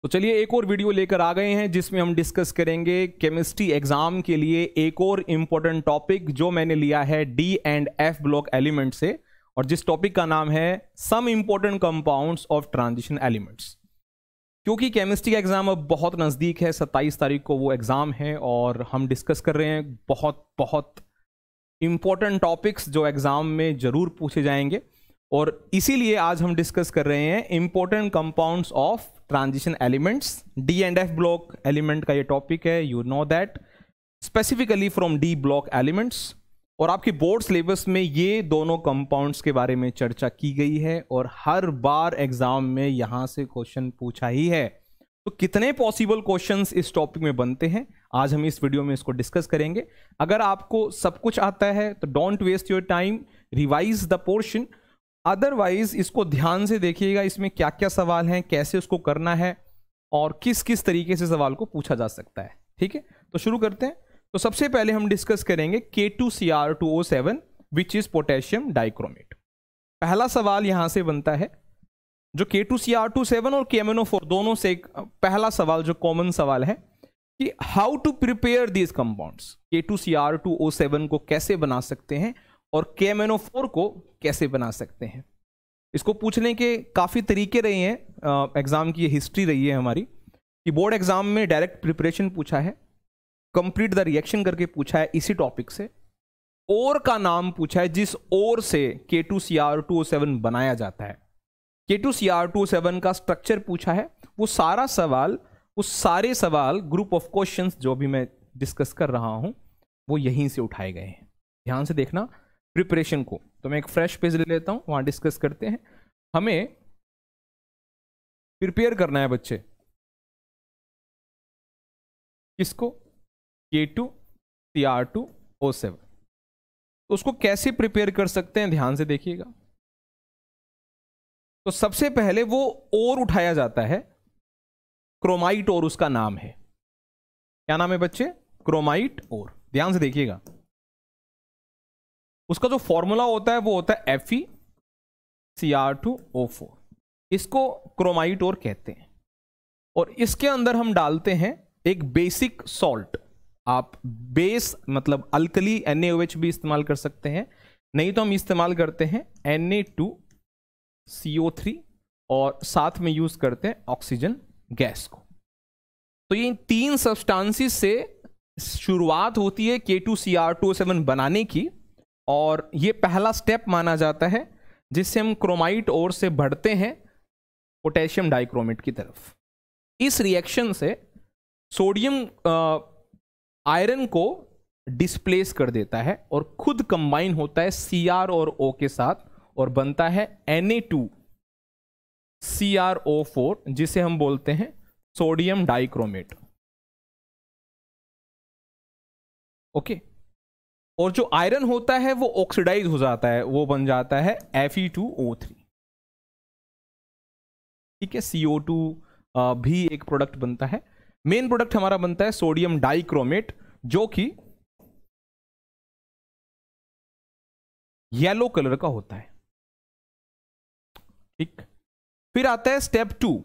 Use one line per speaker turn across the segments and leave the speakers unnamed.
तो चलिए एक और वीडियो लेकर आ गए हैं जिसमें हम डिस्कस करेंगे केमिस्ट्री एग्जाम के लिए एक और इंपॉर्टेंट टॉपिक जो मैंने लिया है D and F block element से, और जिस टॉपिक का नाम है some important compounds of transition elements. क्योंकि केमिस्ट्री का एग्जाम अब बहुत नज़दीक है, 27 तारीख को वो एग्जाम है और हम डिस्कस कर रहे हैं बहुत इंपॉर्टेंट टॉपिक्स जो एग्जाम में जरूर पूछे जाएंगे, और इसीलिए आज हम डिस्कस कर रहे हैं important compounds of transition elements. D and F block element का ये टॉपिक है, you know that, specifically from D block elements. और आपके बोर्ड सिलेबस में ये दोनों कंपाउंड्स के बारे में चर्चा की गई है और हर बार एग्जाम में यहां से क्वेश्चन पूछा ही है। तो कितने पॉसिबल क्वेश्चंस इस टॉपिक में बनते हैं, आज हम इस वीडियो में इसको डिस्कस करेंगे। अगर आपको सब कुछ आता है तो don't waste your time, revise the portion. Otherwise इसको ध्यान से देखिएगा, इसमें क्या क्या सवाल हैं, कैसे उसको करना है और किस किस तरीके से सवाल को पूछा जा सकता है। ठीक है, तो शुरू करते हैं। तो सबसे पहले हम डिस्कस करेंगे K2Cr2O7 which is potassium dichromate. पहला सवाल यहां से बनता है जो K2Cr27 और KMnO4 दोनों से एक पहला सवाल जो कॉमन सवाल है कि how to prepare these compounds. K2Cr2O7 को कैसे बना सकते हैं और KMnO4 को कैसे बना सकते हैं। इसको पूछने के काफ़ी तरीके रहे हैं, एग्जाम की हिस्ट्री रही है हमारी कि बोर्ड एग्जाम में डायरेक्ट प्रिपरेशन पूछा है, कंप्लीट द रिएक्शन करके पूछा है इसी टॉपिक से, और का नाम पूछा है जिस और से K2Cr2O7 बनाया जाता है, K2Cr2O7 का स्ट्रक्चर पूछा है। वो सारा सवाल, वो सारे सवाल ग्रुप ऑफ क्वेश्चंस जो भी मैं डिस्कस कर रहा हूं वो यहीं से उठाए गए हैं। ध्यान से देखना प्रिपरेशन को। तो मैं एक फ्रेश पेज ले लेता हूं, वहां डिस्कस करते हैं। हमें प्रिपेयर करना है बच्चे किसको, K2Cr2O7। तो उसको कैसे प्रिपेयर कर सकते हैं, ध्यान से देखिएगा। तो सबसे पहले वो और उठाया जाता है, क्रोमाइट और उसका नाम है, क्या नाम है बच्चे, क्रोमाइट और। ध्यान से देखिएगा, उसका जो फॉर्मूला होता है वो होता है FeCr2O4। इसको क्रोमाइट और कहते हैं। और इसके अंदर हम डालते हैं एक बेसिक सॉल्ट। आप बेस मतलब अल्कली NaOH भी इस्तेमाल कर सकते हैं, नहीं तो हम इस्तेमाल करते हैं Na2CO3 और साथ में यूज करते हैं ऑक्सीजन गैस को। तो ये तीन सब्सटेंसेस से शुरुआत होती है K2Cr2O7 बनाने की, और ये पहला स्टेप माना जाता है जिससे हम क्रोमाइट और से बढ़ते हैं पोटेशियम डाइक्रोमेट की तरफ। इस रिएक्शन से सोडियम आयरन को डिस्प्लेस कर देता है और खुद कंबाइन होता है Cr और O के साथ और बनता है Na2CrO4 जिसे हम बोलते हैं सोडियम डाइक्रोमेट। ओके, और जो आयरन होता है वो ऑक्सीडाइज हो जाता है, वो बन जाता है Fe2O3। ठीक है, CO2 भी एक प्रोडक्ट बनता है। मेन प्रोडक्ट हमारा बनता है सोडियम डाइक्रोमेट जो कि येलो कलर का होता है। ठीक, फिर आता है स्टेप 2।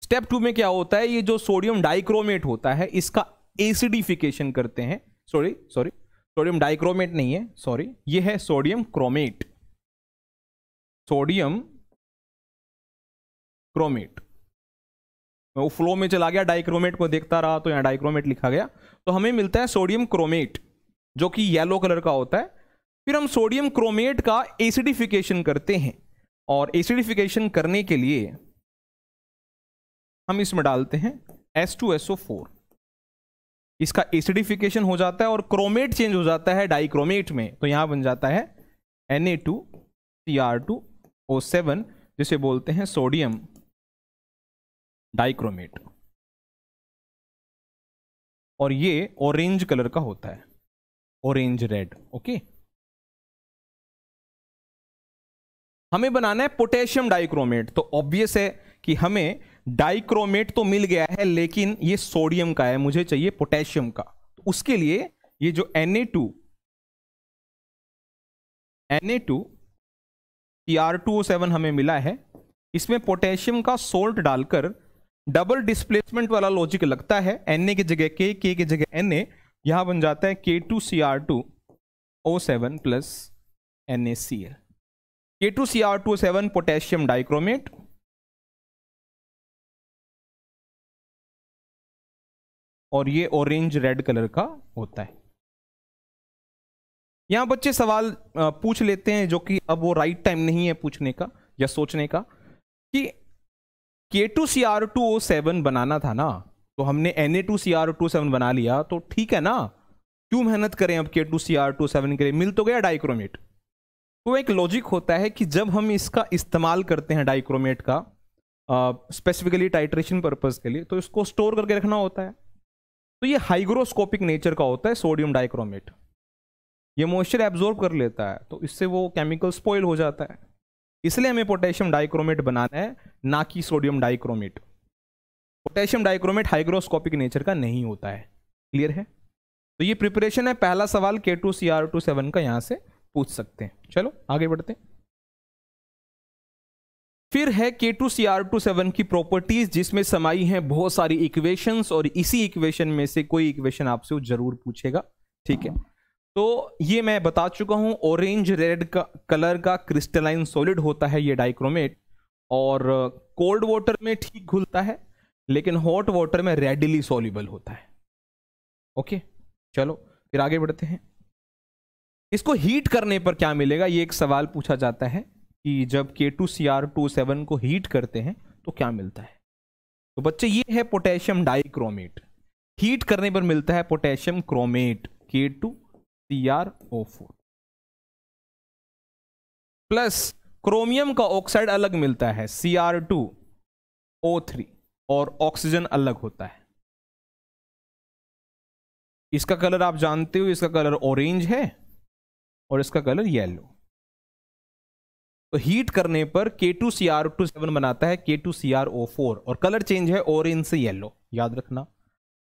स्टेप 2 में क्या होता है, ये जो सोडियम डाइक्रोमेट होता है इसका एसिडिफिकेशन करते हैं। सॉरी सोडियम डाइक्रोमेट नहीं है, सॉरी, ये है सोडियम क्रोमेट। सोडियम क्रोमेट, वो फ्लो में चला गया, डाइक्रोमेट को देखता रहा तो यहां डाइक्रोमेट लिखा गया। तो हमें मिलता है सोडियम क्रोमेट जो कि येलो कलर का होता है। फिर हम सोडियम क्रोमेट का एसिडिफिकेशन करते हैं, और एसिडिफिकेशन करने के लिए हम इसमें डालते हैं H2SO4। इसका एसिडिफिकेशन हो जाता है और क्रोमेट चेंज हो जाता है डाइक्रोमेट में, तो यहां बन जाता है Na2Cr2O7 जिसे बोलते हैं सोडियम डाइक्रोमेट। और ये ऑरेंज कलर का होता है, ऑरेंज रेड। ओके, हमें बनाना है पोटेशियम डाइक्रोमेट। तो ऑब्वियस है कि हमें डाइक्रोमेट तो मिल गया है लेकिन ये सोडियम का है, मुझे चाहिए पोटेशियम का। तो उसके लिए ये जो Na2Cr2O7 हमें मिला है, इसमें पोटेशियम का सोल्ट डालकर डबल डिस्प्लेसमेंट वाला लॉजिक लगता है। Na की जगह K, K की जगह Na, यहां बन जाता है K2Cr2O7 plus NaCl। K2Cr2O7 potassium dichromate, और ये ऑरेंज रेड कलर का होता है। यहां बच्चे सवाल पूछ लेते हैं, जो कि अब वो राइट टाइम नहीं है पूछने का या सोचने का, कि K2Cr2O7 बनाना था ना, तो हमने Na2Cr2O7 बना लिया तो ठीक है ना, क्यों मेहनत करें अब K2Cr2O7 के लिए, मिल तो गया डाइक्रोमेट। तो एक लॉजिक होता है कि जब हम इसका इस्तेमाल करते हैं डाइक्रोमेट का स्पेसिफिकली टाइट्रेशन पर्पस के लिए, तो इसको स्टोर करके रखना होता है। तो ये हाइग्रोस्कोपिक नेचर का होता है सोडियम डाइक्रोमेट, ये मॉइस्चर एब्जॉर्ब कर लेता है, तो इससे वो केमिकल स्पॉइल हो जाता है। इसलिए हमें पोटेशियम डाइक्रोमेट बनाना है, ना कि sodium dichromate. Potassium dichromate hygroscopic nature का नहीं होता है। क्लियर है? तो ये प्रिपरेशन है। पहला सवाल K2Cr2O7 का यहां से पूछ सकते हैं। चलो आगे बढ़ते हैं। फिर है K2Cr2O7 की प्रॉपर्टीज, जिसमें समाई हैं बहुत सारी इक्वेशंस, और इसी इक्वेशन में से कोई इक्वेशन आपसे वो जरूर पूछेगा। ठीक है, तो ये मैं बता चुका हूं, ऑरेंज रेड का कलर का क्रिस्टलाइन सॉलिड होता है ये डाइक्रोमेट, और कोल्ड वाटर में ठीक घुलता है, लेकिन हॉट वाटर में रेडिली सॉल्युबल होता है। ओके, चलो फिर आगे बढ़ते हैं। इसको हीट करने पर क्या मिलेगा, ये एक सवाल पूछा जाता है कि जब K2Cr2O7 को हीट करते हैं तो क्या मिलता है। तो बच्चे ये है पोटेशियम डाइक्रोमेट, हीट करने पर मिलता है potassium chromate K2CrO4 plus chromium का ऑक्साइड अलग मिलता है Cr2O3, और ऑक्सीजन अलग होता है। इसका कलर आप जानते हो, इसका कलर ऑरेंज है और इसका कलर येलो। तो हीट करने पर K2Cr2O7 बनाता है K2CrO4, और कलर चेंज है ऑरेंज से येलो। याद रखना,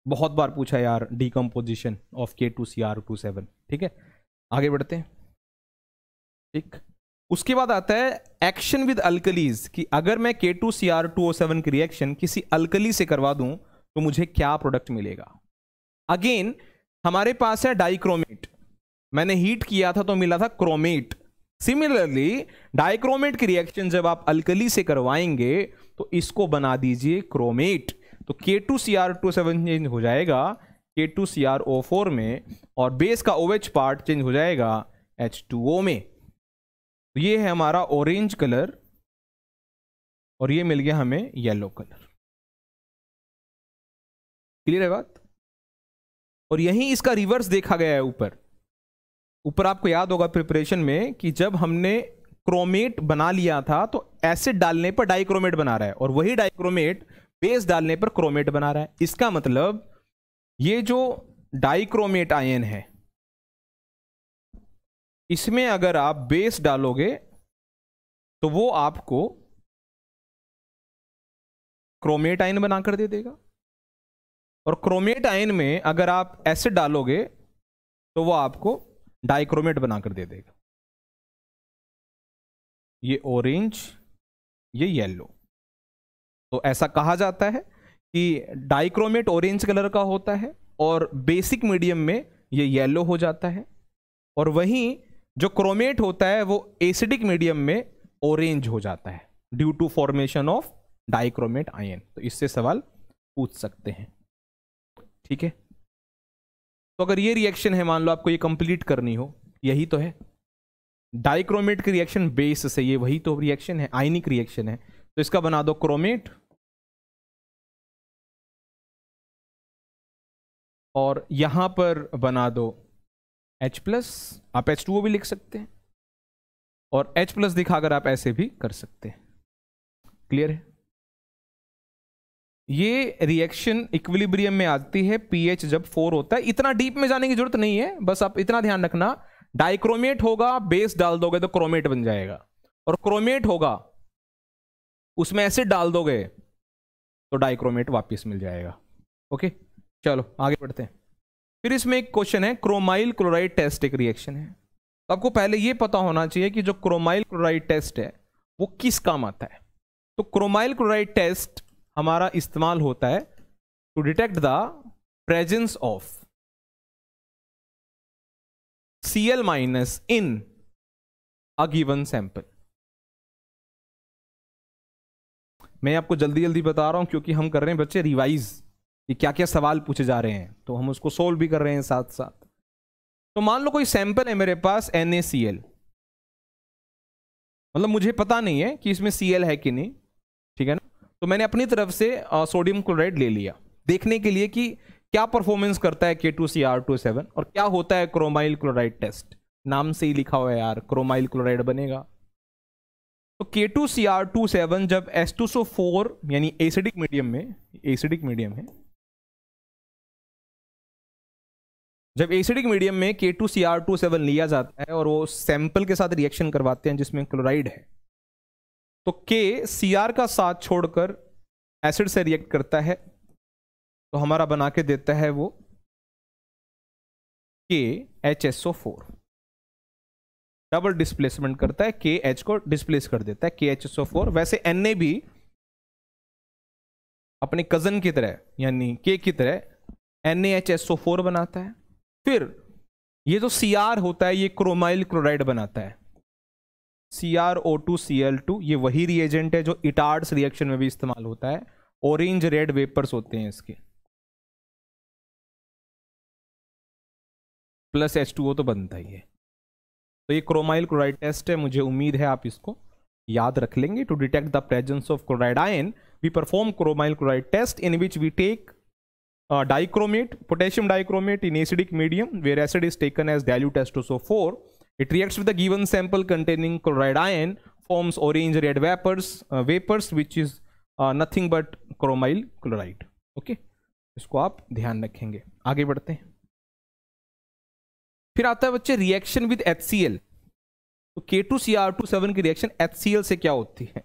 बहुत बार पूछा यार डीकंपोजिशन ऑफ K2Cr2O7। ठीक है, आगे बढ़ते हैं। ठीक, उसके बाद आता है एक्शन विद अल्कलीज, कि अगर मैं K2Cr2O7 की रिएक्शन किसी अल्कली से करवा दूं तो मुझे क्या प्रोडक्ट मिलेगा। अगेन हमारे पास है डाइक्रोमेट, मैंने हीट किया था तो मिला था क्रोमेट। सिमिलरली डाइक्रोमेट की रिएक्शन जब आप अल्कली से करवाएंगे तो इसको बना दीजिए क्रोमेट, तो K2Cr2O7 चेंज हो जाएगा K2CrO4 में, और बेस का OH पार्ट चेंज हो जाएगा H2O में। तो ये है हमारा ऑरेंज कलर, और ये मिल गया हमें येलो कलर। क्लियर है बात? और यहीं इसका रिवर्स देखा गया है ऊपर। ऊपर आपको याद होगा प्रिपरेशन में कि जब हमने क्रोमेट बना लिया था तो एसिड डालने पर डाइक्रोमेट बना रहा है, और वही डाइक्रोमेट बेस डालने पर क्रोमेट बना रहा है। इसका मतलब ये जो डाइक्रोमेट आयन है, इसमें अगर आप बेस डालोगे तो वो आपको क्रोमेट आयन बनाकर दे देगा, और क्रोमेट आयन में अगर आप एसिड डालोगे तो वो आपको डाइक्रोमेट बनाकर दे देगा। ये ऑरेंज, ये येलो। तो ऐसा कहा जाता है कि डाइक्रोमेट ऑरेंज कलर का होता है, और बेसिक मीडियम में ये येलो हो जाता है, और वहीं जो क्रोमेट होता है वो एसिडिक मीडियम में ऑरेंज हो जाता है due to formation of dichromate ion. तो इससे सवाल पूछ सकते हैं। ठीक है, तो अगर ये रिएक्शन है, मान लो आपको ये कंप्लीट करनी हो, यही तो है डाइक्रोमेट की रिएक्शन बेस से, ये वही तो रिएक्शन है, आयनिक रिएक्शन है। तो इसका बना दो क्रोमेट, और यहां पर बना दो H+, आप H2O भी लिख सकते हैं, और H+ दिखाकर आप ऐसे भी कर सकते हैं। क्लियर है? ये रिएक्शन इक्विलिब्रियम में आती है pH जब 4 होता है। इतना डीप में जाने की जरूरत नहीं है, बस आप इतना ध्यान रखना, डाइक्रोमेट होगा, बेस डाल दोगे तो क्रोमेट बन जाएगा, और क्रोमेट होगा उसमें एसिड डाल दोगे तो डाइक्रोमेट वापस मिल जाएगा। ओके, चलो आगे बढ़ते हैं। फिर इसमें एक क्वेश्चन है, क्रोमाइल क्लोराइड टेस्ट एक रिएक्शन है। तो आपको पहले ये पता होना चाहिए कि जो क्रोमाइल क्लोराइड टेस्ट है वो किस काम आता है। तो क्रोमाइल क्लोराइड टेस्ट हमारा इस्तेमाल होता है to detect the presence of Cl minus in a given sample. मैं आपको जल्दी जल्दी बता रहा हूं क्योंकि हम कर रहे हैं बच्चे रिवाइज, कि क्या क्या सवाल पूछे जा रहे हैं, तो हम उसको सोल्व भी कर रहे हैं साथ साथ। तो मान लो कोई सैंपल है मेरे पास NaCl, मतलब मुझे पता नहीं है कि इसमें Cl है कि नहीं, ठीक है ना। तो मैंने अपनी तरफ से सोडियम क्लोराइड ले लिया देखने के लिए कि क्या परफॉर्मेंस करता है K2Cr27 और क्या होता है क्रोमाइल क्लोराइड टेस्ट। नाम से ही लिखा हुआ है यार, क्रोमाइल क्लोराइड बनेगा। तो K2Cr27 जब H2SO4 यानी एसिडिक मीडियम है, जब एसिडिक मीडियम में K2Cr27 लिया जाता है और वो सैंपल के साथ रिएक्शन करवाते हैं जिसमें क्लोराइड है, तो K Cr का साथ छोड़कर एसिड से रिएक्ट करता है, तो हमारा बना के देता है वो KHSO4। डबल डिस्प्लेसमेंट करता है, KH को डिस्प्लेस कर देता है, KHSO4। वैसे Na भी अपने कजन की तरह यानी K की तरह NaHSO4 बनाता है। फिर ये जो Cr होता है ये क्रोमाइल क्लोराइड बनाता है, CrO2Cl2। ये वही रिएजेंट है जो इटार्ड्स रिएक्शन में भी इस्तेमाल होता है। ऑरेंज रेड वेपर्स होते हैं इसके, प्लस H2O तो बनता ही है। तो ये क्रोमाइल क्लोराइड टेस्ट है, मुझे उम्मीद है आप इसको याद रख लेंगे। To detect the presence of chloride ion we perform chromyl chloride test in which we take dichromate, potassium dichromate in acidic medium where acid is taken as dilute H2SO4. It reacts with the given sample containing chloride ion, forms orange red vapors which is nothing but chromyl chloride. Okay, इसको आप ध्यान रखेंगे। आगे बढ़ते हैं। फिर आता है बच्चे रिएक्शन विद HCl। तो K2Cr27 की रिएक्शन HCl से क्या होती है?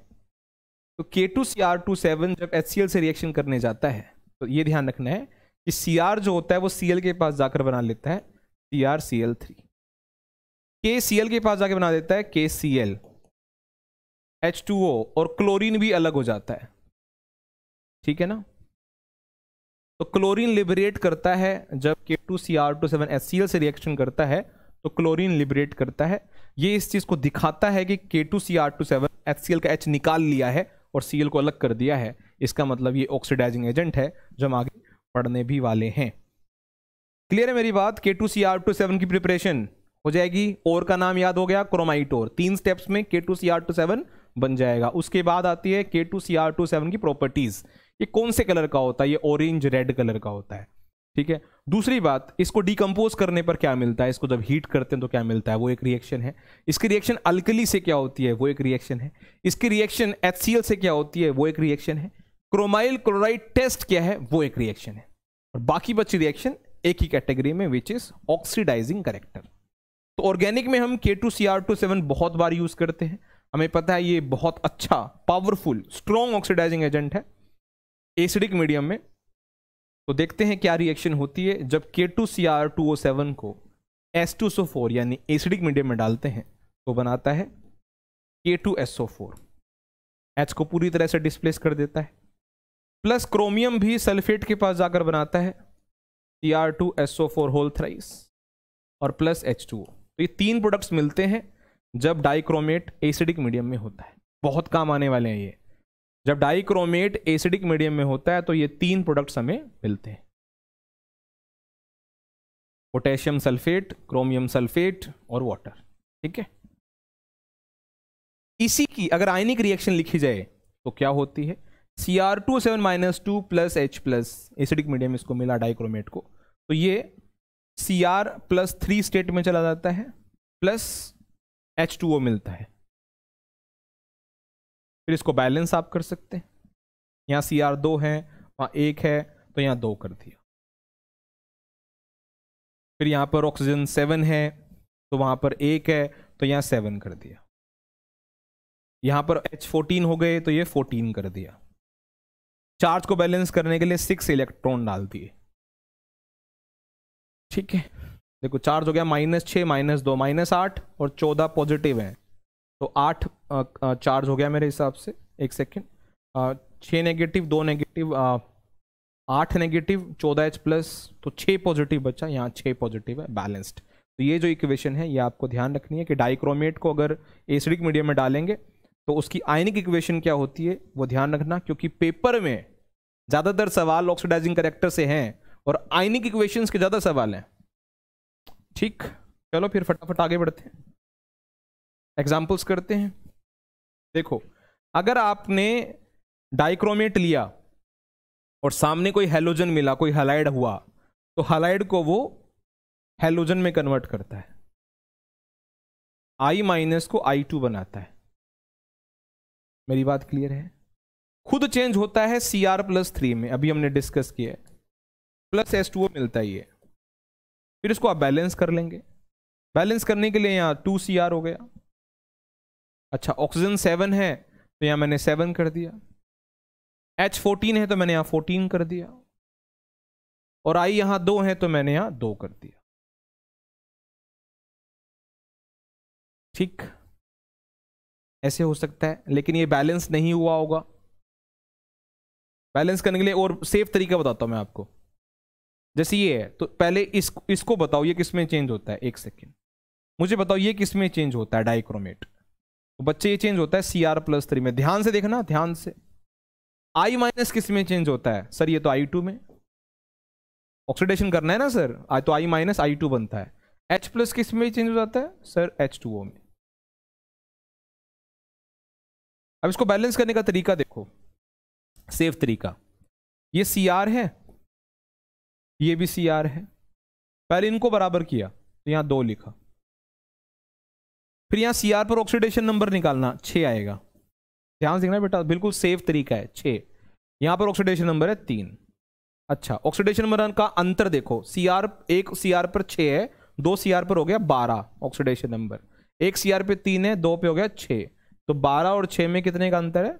तो K2Cr27 जब HCl से रिएक्शन करने जाता है तो ये ध्यान रखना है कि Cr जो होता है वो Cl के पास जाकर बना लेता है CrCl3। K Cl के पास जाकर बना देता है KCl, H2O, और क्लोरीन भी अलग हो जाता है, ठीक है ना। तो क्लोरीन लिबरेट करता है जब K2Cr27 HCl से रिएक्शन करता है, तो क्लोरीन लिबरेट करता है। ये इस चीज को दिखाता है कि K2Cr27 HCl का H निकाल लिया है और Cl को अलग कर दिया है। इसका मतलब ये ऑक्सीडाइजिंग एजेंट है जो हम आगे पढ़ने भी वाले हैं। क्लियर है मेरी बात? K2Cr27 की प्रिपरेशन हो जाएगी। और का नाम याद हो गया, क्रोमाइट और। 3 स्टेप्स में K2Cr27 बन जाएगा। उसके बाद आती है K2Cr27 की प्रॉपर्टीज। ये कौन से कलर का होता है? ये ऑरेंज रेड कलर का होता है, ठीक है। दूसरी बात, इसको डिकम्पोज करने पर क्या मिलता है, इसको जब हीट करते हैं तो क्या मिलता है, वो एक रिएक्शन है। इसकी रिएक्शन अल्कली से क्या होती है, वो एक रिएक्शन है। इसकी रिएक्शन HCl से क्या होती है, वो एक रिएक्शन है। क्रोमाइल क्लोराइड टेस्ट क्या है, वो एक रिएक्शन है। और बाकी बची रिएक्शन एक ही कैटेगरी में, विच इज ऑक्सीडाइजिंग कैरेक्टर। तो ऑर्गेनिक में हम K2Cr27 बहुत बार यूज करते हैं। हमें पता है ये बहुत अच्छा, पावरफुल, स्ट्रॉन्ग ऑक्सीडाइजिंग एजेंट है एसिडिक मीडियम में। तो देखते हैं क्या रिएक्शन होती है जब K2Cr2O7 को H2SO4 यानी एसिडिक मीडियम में डालते हैं, तो बनाता है K2SO4। H को पूरी तरह से डिस्प्लेस कर देता है। प्लस क्रोमियम भी सल्फेट के पास जाकर बनाता है Cr2SO4 होल थ्राइस और प्लस H2O। तो ये 3 प्रोडक्ट्स मिलते हैं जब डाइक्रोमेट एसिडिक मीडियम में होता है। बहुत काम आने वाले हैं ये। जब डाइक्रोमेट एसिडिक मीडियम में होता है तो ये 3 प्रोडक्ट्स हमें मिलते हैं, पोटेशियम सल्फेट, क्रोमियम सल्फेट और वाटर, ठीक है। इसी की अगर आयनिक रिएक्शन लिखी जाए तो क्या होती है, Cr2O7-2 plus H plus, acidic medium इसको मिला डाइक्रोमेट को, तो ये Cr+3 स्टेट में चला जाता है, प्लस H2O मिलता है। फिर इसको बैलेंस आप कर सकते हैं। यहां Cr2 है, वहां 1 है, तो यहां 2 कर दिया। फिर यहां पर ऑक्सीजन 7 है, तो वहां पर 1 है, तो यहां 7 कर दिया। यहां पर H14 हो गए, तो ये 14 कर दिया। चार्ज को बैलेंस करने के लिए 6 इलेक्ट्रॉन डाल दिए, ठीक है। देखो चार्ज हो गया -6, -2, -8 और 14 पॉजिटिव है, तो 8 चार्ज हो गया मेरे हिसाब से। एक second, 6 negative, 2 negative, 8 negative, 14H plus, तो 6 पॉजिटिव बचा, यहाँ 6 पॉजिटिव है, बैलेंस्ड। तो ये जो इक्वेशन है ये आपको ध्यान रखनी है कि डाइक्रोमेट को अगर एसिडिक मीडियम में डालेंगे तो उसकी आयनिक इक्वेशन क्या होती है वो ध्यान रखना, क्योंकि पेपर में ज़्यादातर सवाल ऑक्सीडाइजिंग कैरेक्टर से हैं और आयनिक इक्वेशंस के ज़्यादा सवाल हैं। ठीक, चलो फिर फटाफट आगे बढ़ते हैं, एग्जाम्पल्स करते हैं। देखो, अगर आपने डाइक्रोमेट लिया और सामने कोई हैलोजन मिला, कोई हैलाइड हुआ, तो हैलाइड को वो हैलोजन में कन्वर्ट करता है, I- को I2 बनाता है। मेरी बात क्लियर है? खुद चेंज होता है Cr+3 में, अभी हमने डिस्कस किया है, प्लस H2O मिलता है ये। फिर इसको आप बैलेंस कर लेंगे, बैलेंस करने के लिए यहां 2Cr हो गया। अच्छा, ऑक्सीजन 7 है तो यहां मैंने 7 कर दिया, H14 है तो मैंने यहां 14 कर दिया, और I यहां 2 है तो मैंने यहां 2 कर दिया। ठीक, ऐसे हो सकता है, लेकिन ये बैलेंस नहीं हुआ होगा। बैलेंस करने के लिए और सेफ तरीका बताता हूं मैं आपको। जैसे ये है तो पहले इसको बताओ ये किस में चेंज होता है, एक सेकेंड मुझे बताओ ये किस में चेंज होता है डाइक्रोमेट। तो बच्चे ये चेंज होता है Cr+3 में, ध्यान से देखना, ध्यान से। I- किस में चेंज होता है सर? ये तो I2 में, ऑक्सीडेशन करना है ना सर, तो I- I2 बनता है। H+ किस में चेंज हो जाता है सर? H2O में। अब इसको बैलेंस करने का तरीका देखो, सेफ तरीका। ये Cr है, ये भी Cr है, पहले इनको बराबर किया तो यहां 2 लिखा, फिर यहां Cr पर ऑक्सीडेशन नंबर निकालना, 6 आएगा। ध्यान से देखना बेटा, बिल्कुल सेफ तरीका है, 6। यहां पर ऑक्सीडेशन नंबर है 3। अच्छा, ऑक्सीडेशन नंबर का अंतर देखो, Cr, एक Cr पर 6 है, 2 Cr पर हो गया 12 ऑक्सीडेशन नंबर, एक Cr पे 3 है, 2 पे हो गया 6, तो 12 और 6 में कितने का अंतर है?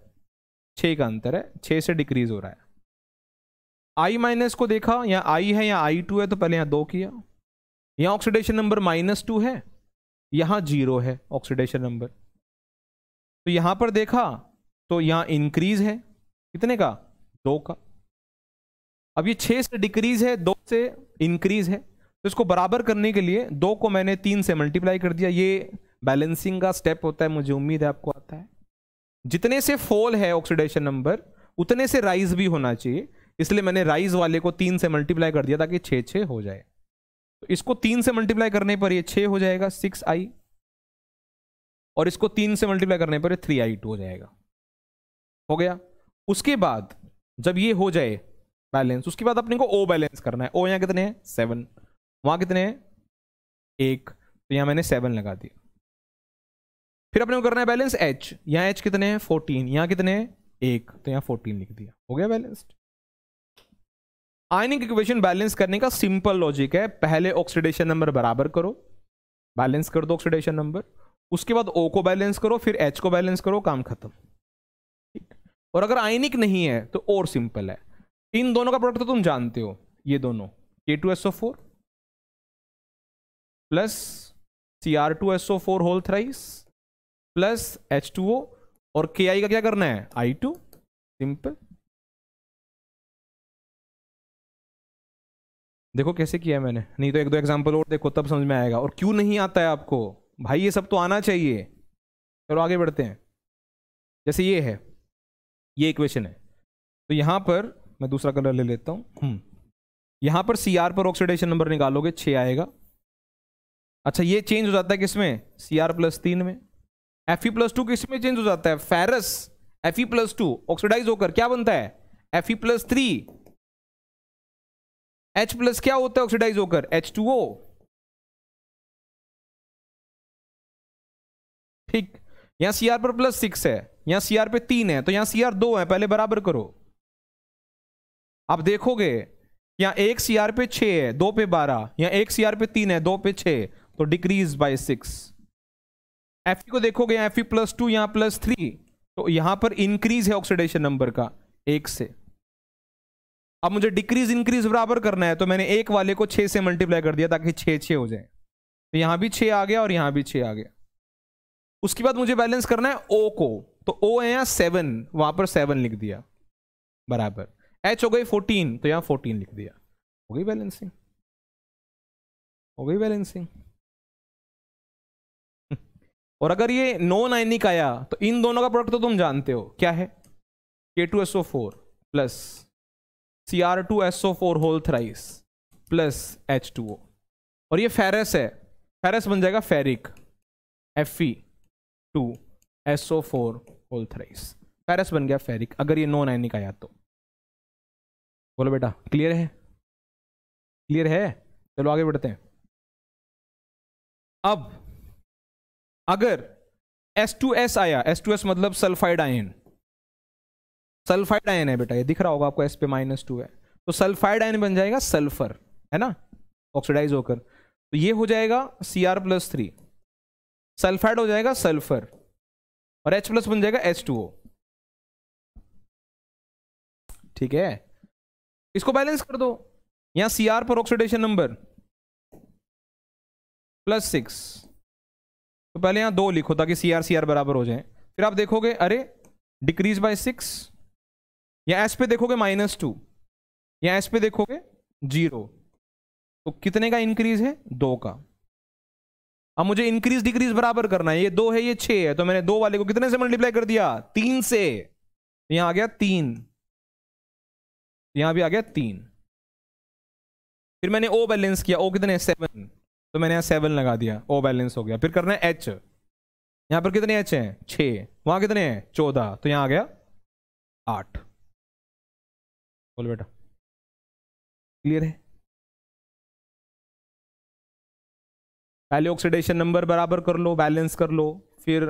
6 का अंतर है, 6 से डिक्रीज हो रहा है। I- को देखा, यहाँ I है यहाँ I2 है, तो पहले यहाँ 2 किया, यहाँ ऑक्सीडेशन नंबर -2 है, यहाँ 0 है ऑक्सीडेशन नंबर, तो यहां पर देखा तो यहां इंक्रीज है, कितने का? 2 का। अब ये 6 से डिक्रीज है, 2 से इंक्रीज है, तो इसको बराबर करने के लिए 2 को मैंने 3 से मल्टीप्लाई कर दिया। ये बैलेंसिंग का स्टेप होता है, मुझे उम्मीद है आपको आता है। जितने से फॉल है ऑक्सीडेशन नंबर उतने से राइज भी होना चाहिए, इसलिए मैंने राइज वाले को 3 से मल्टीप्लाई कर दिया ताकि 6 हो जाए। तो इसको 3 से मल्टीप्लाई करने पर ये 6 हो जाएगा, 6I, और इसको 3 से मल्टीप्लाई करने पर 3I2 हो जाएगा। हो गया। उसके बाद जब ये हो जाए बैलेंस, उसके बाद अपने को O बैलेंस करना है। O यहाँ कितने हैं? 7, वहां कितने हैं? 1, तो यहां मैंने 7 लगा दिया। फिर अपने को करना है बैलेंस H, यहाँ H कितने हैं? 14, यहाँ कितने हैं? 1, तो यहाँ 14 लिख दिया, हो गया बैलेंस्ड। आयनिक इक्वेशन बैलेंस करने का सिंपल लॉजिक है, पहले ऑक्सीडेशन नंबर बराबर करो, बैलेंस कर दो ऑक्सीडेशन नंबर, उसके बाद O को बैलेंस करो, फिर H को बैलेंस करो, काम खत्म। ठीक। और अगर आयनिक नहीं है तो और सिंपल है, इन दोनों का प्रोडक्ट तो तुम जानते हो, ये दोनों K2SO4 plus Cr2SO4 whole thrice plus H2O, और Ki का क्या करना है? I2, simple. देखो कैसे किया है मैंने, नहीं तो एक दो एग्जांपल और देखो तब समझ में आएगा। और क्यों नहीं आता है आपको भाई? ये सब तो आना चाहिए। चलो आगे बढ़ते हैं। जैसे ये है, ये इक्वेशन है, तो यहां पर मैं दूसरा कलर ले लेता हूं। यहां पर Cr पर ऑक्सीडेशन नंबर निकालोगे 6 आएगा। अच्छा, ये चेंज हो जाता है किसमें? Cr+3 में। Fe+2 किस में चेंज हो जाता है? फेरस Fe+2 ऑक्सीडाइज होकर क्या बनता है? Fe+3। H+ क्या होता है ऑक्सीडाइज होकर? H2O। ठीक, यहां Cr पर +6 है, यहां Cr पे 3 है, तो यहां Cr 2 है, पहले बराबर करो। आप देखोगे यहां एक Cr पे 6 है, 2 पे 12, यहां एक Cr पे 3 है, 2 पे 6, तो डिक्रीज बाय 6। Fe को देखोगे यहां Fe+2 यहां +3, तो यहां पर इंक्रीज है ऑक्सीडेशन नंबर का 1 से। अब मुझे डिक्रीज इंक्रीज बराबर करना है, तो मैंने एक वाले को 6 से मल्टीप्लाई कर दिया ताकि 6 हो जाए, तो यहां भी 6 आ गया और यहां भी 6 आ गया। उसके बाद मुझे बैलेंस करना है O को, तो O है यहाँ 7, वहां पर 7 लिख दिया बराबर। H हो गई 14, तो यहाँ 14 लिख दिया। हो गई बैलेंसिंग, हो गई बैलेंसिंग। और अगर ये नॉन आयनिक आया तो इन दोनों का प्रोडक्ट तो तुम जानते हो क्या है, K2SO4 plus Cr2SO4 whole thrice plus H2O। और ये फेरस है, फेरस बन जाएगा ferric, Fe2SO4 whole thrice. Ferrous बन गया फेरिक अगर ये नॉन आयनिक आया तो। बोलो बेटा क्लियर है, क्लियर है? चलो आगे बढ़ते हैं। अब अगर S2S आया, S2S मतलब सल्फाइड आयन, सल्फाइड आयन है बेटा, ये दिख रहा होगा आपको, S पे -2 है, तो सल्फाइड आयन बन जाएगा सल्फर, है ना, ऑक्सीडाइज होकर। तो ये हो जाएगा Cr+3, सल्फाइड हो जाएगा सल्फर, और H+ बन जाएगा H2O। ठीक है, इसको बैलेंस कर दो। यहां Cr पर ऑक्सीडेशन नंबर +6, तो पहले यहां 2 लिखो ताकि Cr बराबर हो जाए। फिर आप देखोगे अरे डिक्रीज बाय 6, या S पे देखोगे -2, या S पे देखोगे 0, तो कितने का इंक्रीज है? 2 का। अब मुझे इंक्रीज डिक्रीज बराबर करना है, ये 2 है ये 6 है, तो मैंने 2 वाले को कितने से मल्टीप्लाई कर दिया? 3 से। यहां आ गया 3, यहां भी आ गया 3। फिर मैंने O बैलेंस किया, O कितने? 7, तो मैंने यहां 7 लगा दिया, O बैलेंस हो गया। फिर करना है H, यहां पर कितने H हैं? 6, वहां कितने हैं? 14, तो यहां आ गया 8। बोल बेटा क्लियर है? पहले ऑक्सीडेशन नंबर बराबर कर लो, बैलेंस कर लो, फिर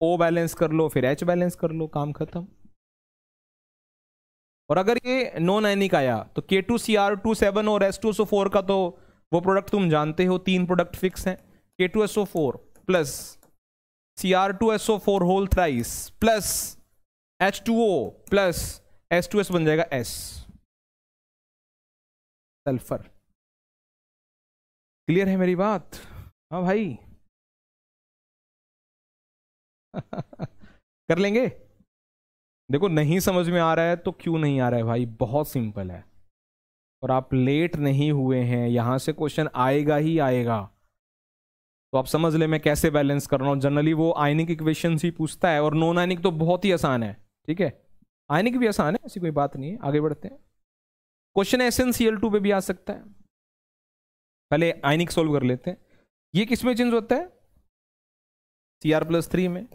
O बैलेंस कर लो, फिर H बैलेंस कर लो, काम खत्म। और अगर ये नॉन आयनिक आया तो K2Cr27 और S2SO4 का तो वो प्रोडक्ट तुम जानते हो, 3 प्रोडक्ट फिक्स हैं, K2SO4 plus Cr2SO4 whole thrice plus H2O plus S2S बन जाएगा S, सल्फर। क्लियर है मेरी बात? हाँ भाई कर लेंगे। देखो नहीं समझ में आ रहा है तो क्यों नहीं आ रहा है भाई, बहुत सिंपल है, और आप लेट नहीं हुए हैं, यहां से क्वेश्चन आएगा ही आएगा। तो आप समझ ले मैं कैसे बैलेंस कर रहा हूं। जनरली वो आयनिक इक्वेशन ही पूछता है, और नॉन आयनिक तो बहुत ही आसान है। ठीक है, आयनिक भी आसान है, ऐसी कोई बात नहीं है। आगे बढ़ते हैं, क्वेश्चन SnCl2 पे भी आ सकता है। पहले आयनिक सोल्व कर लेते हैं। ये किस में चेंज होता है? Cr+3 में।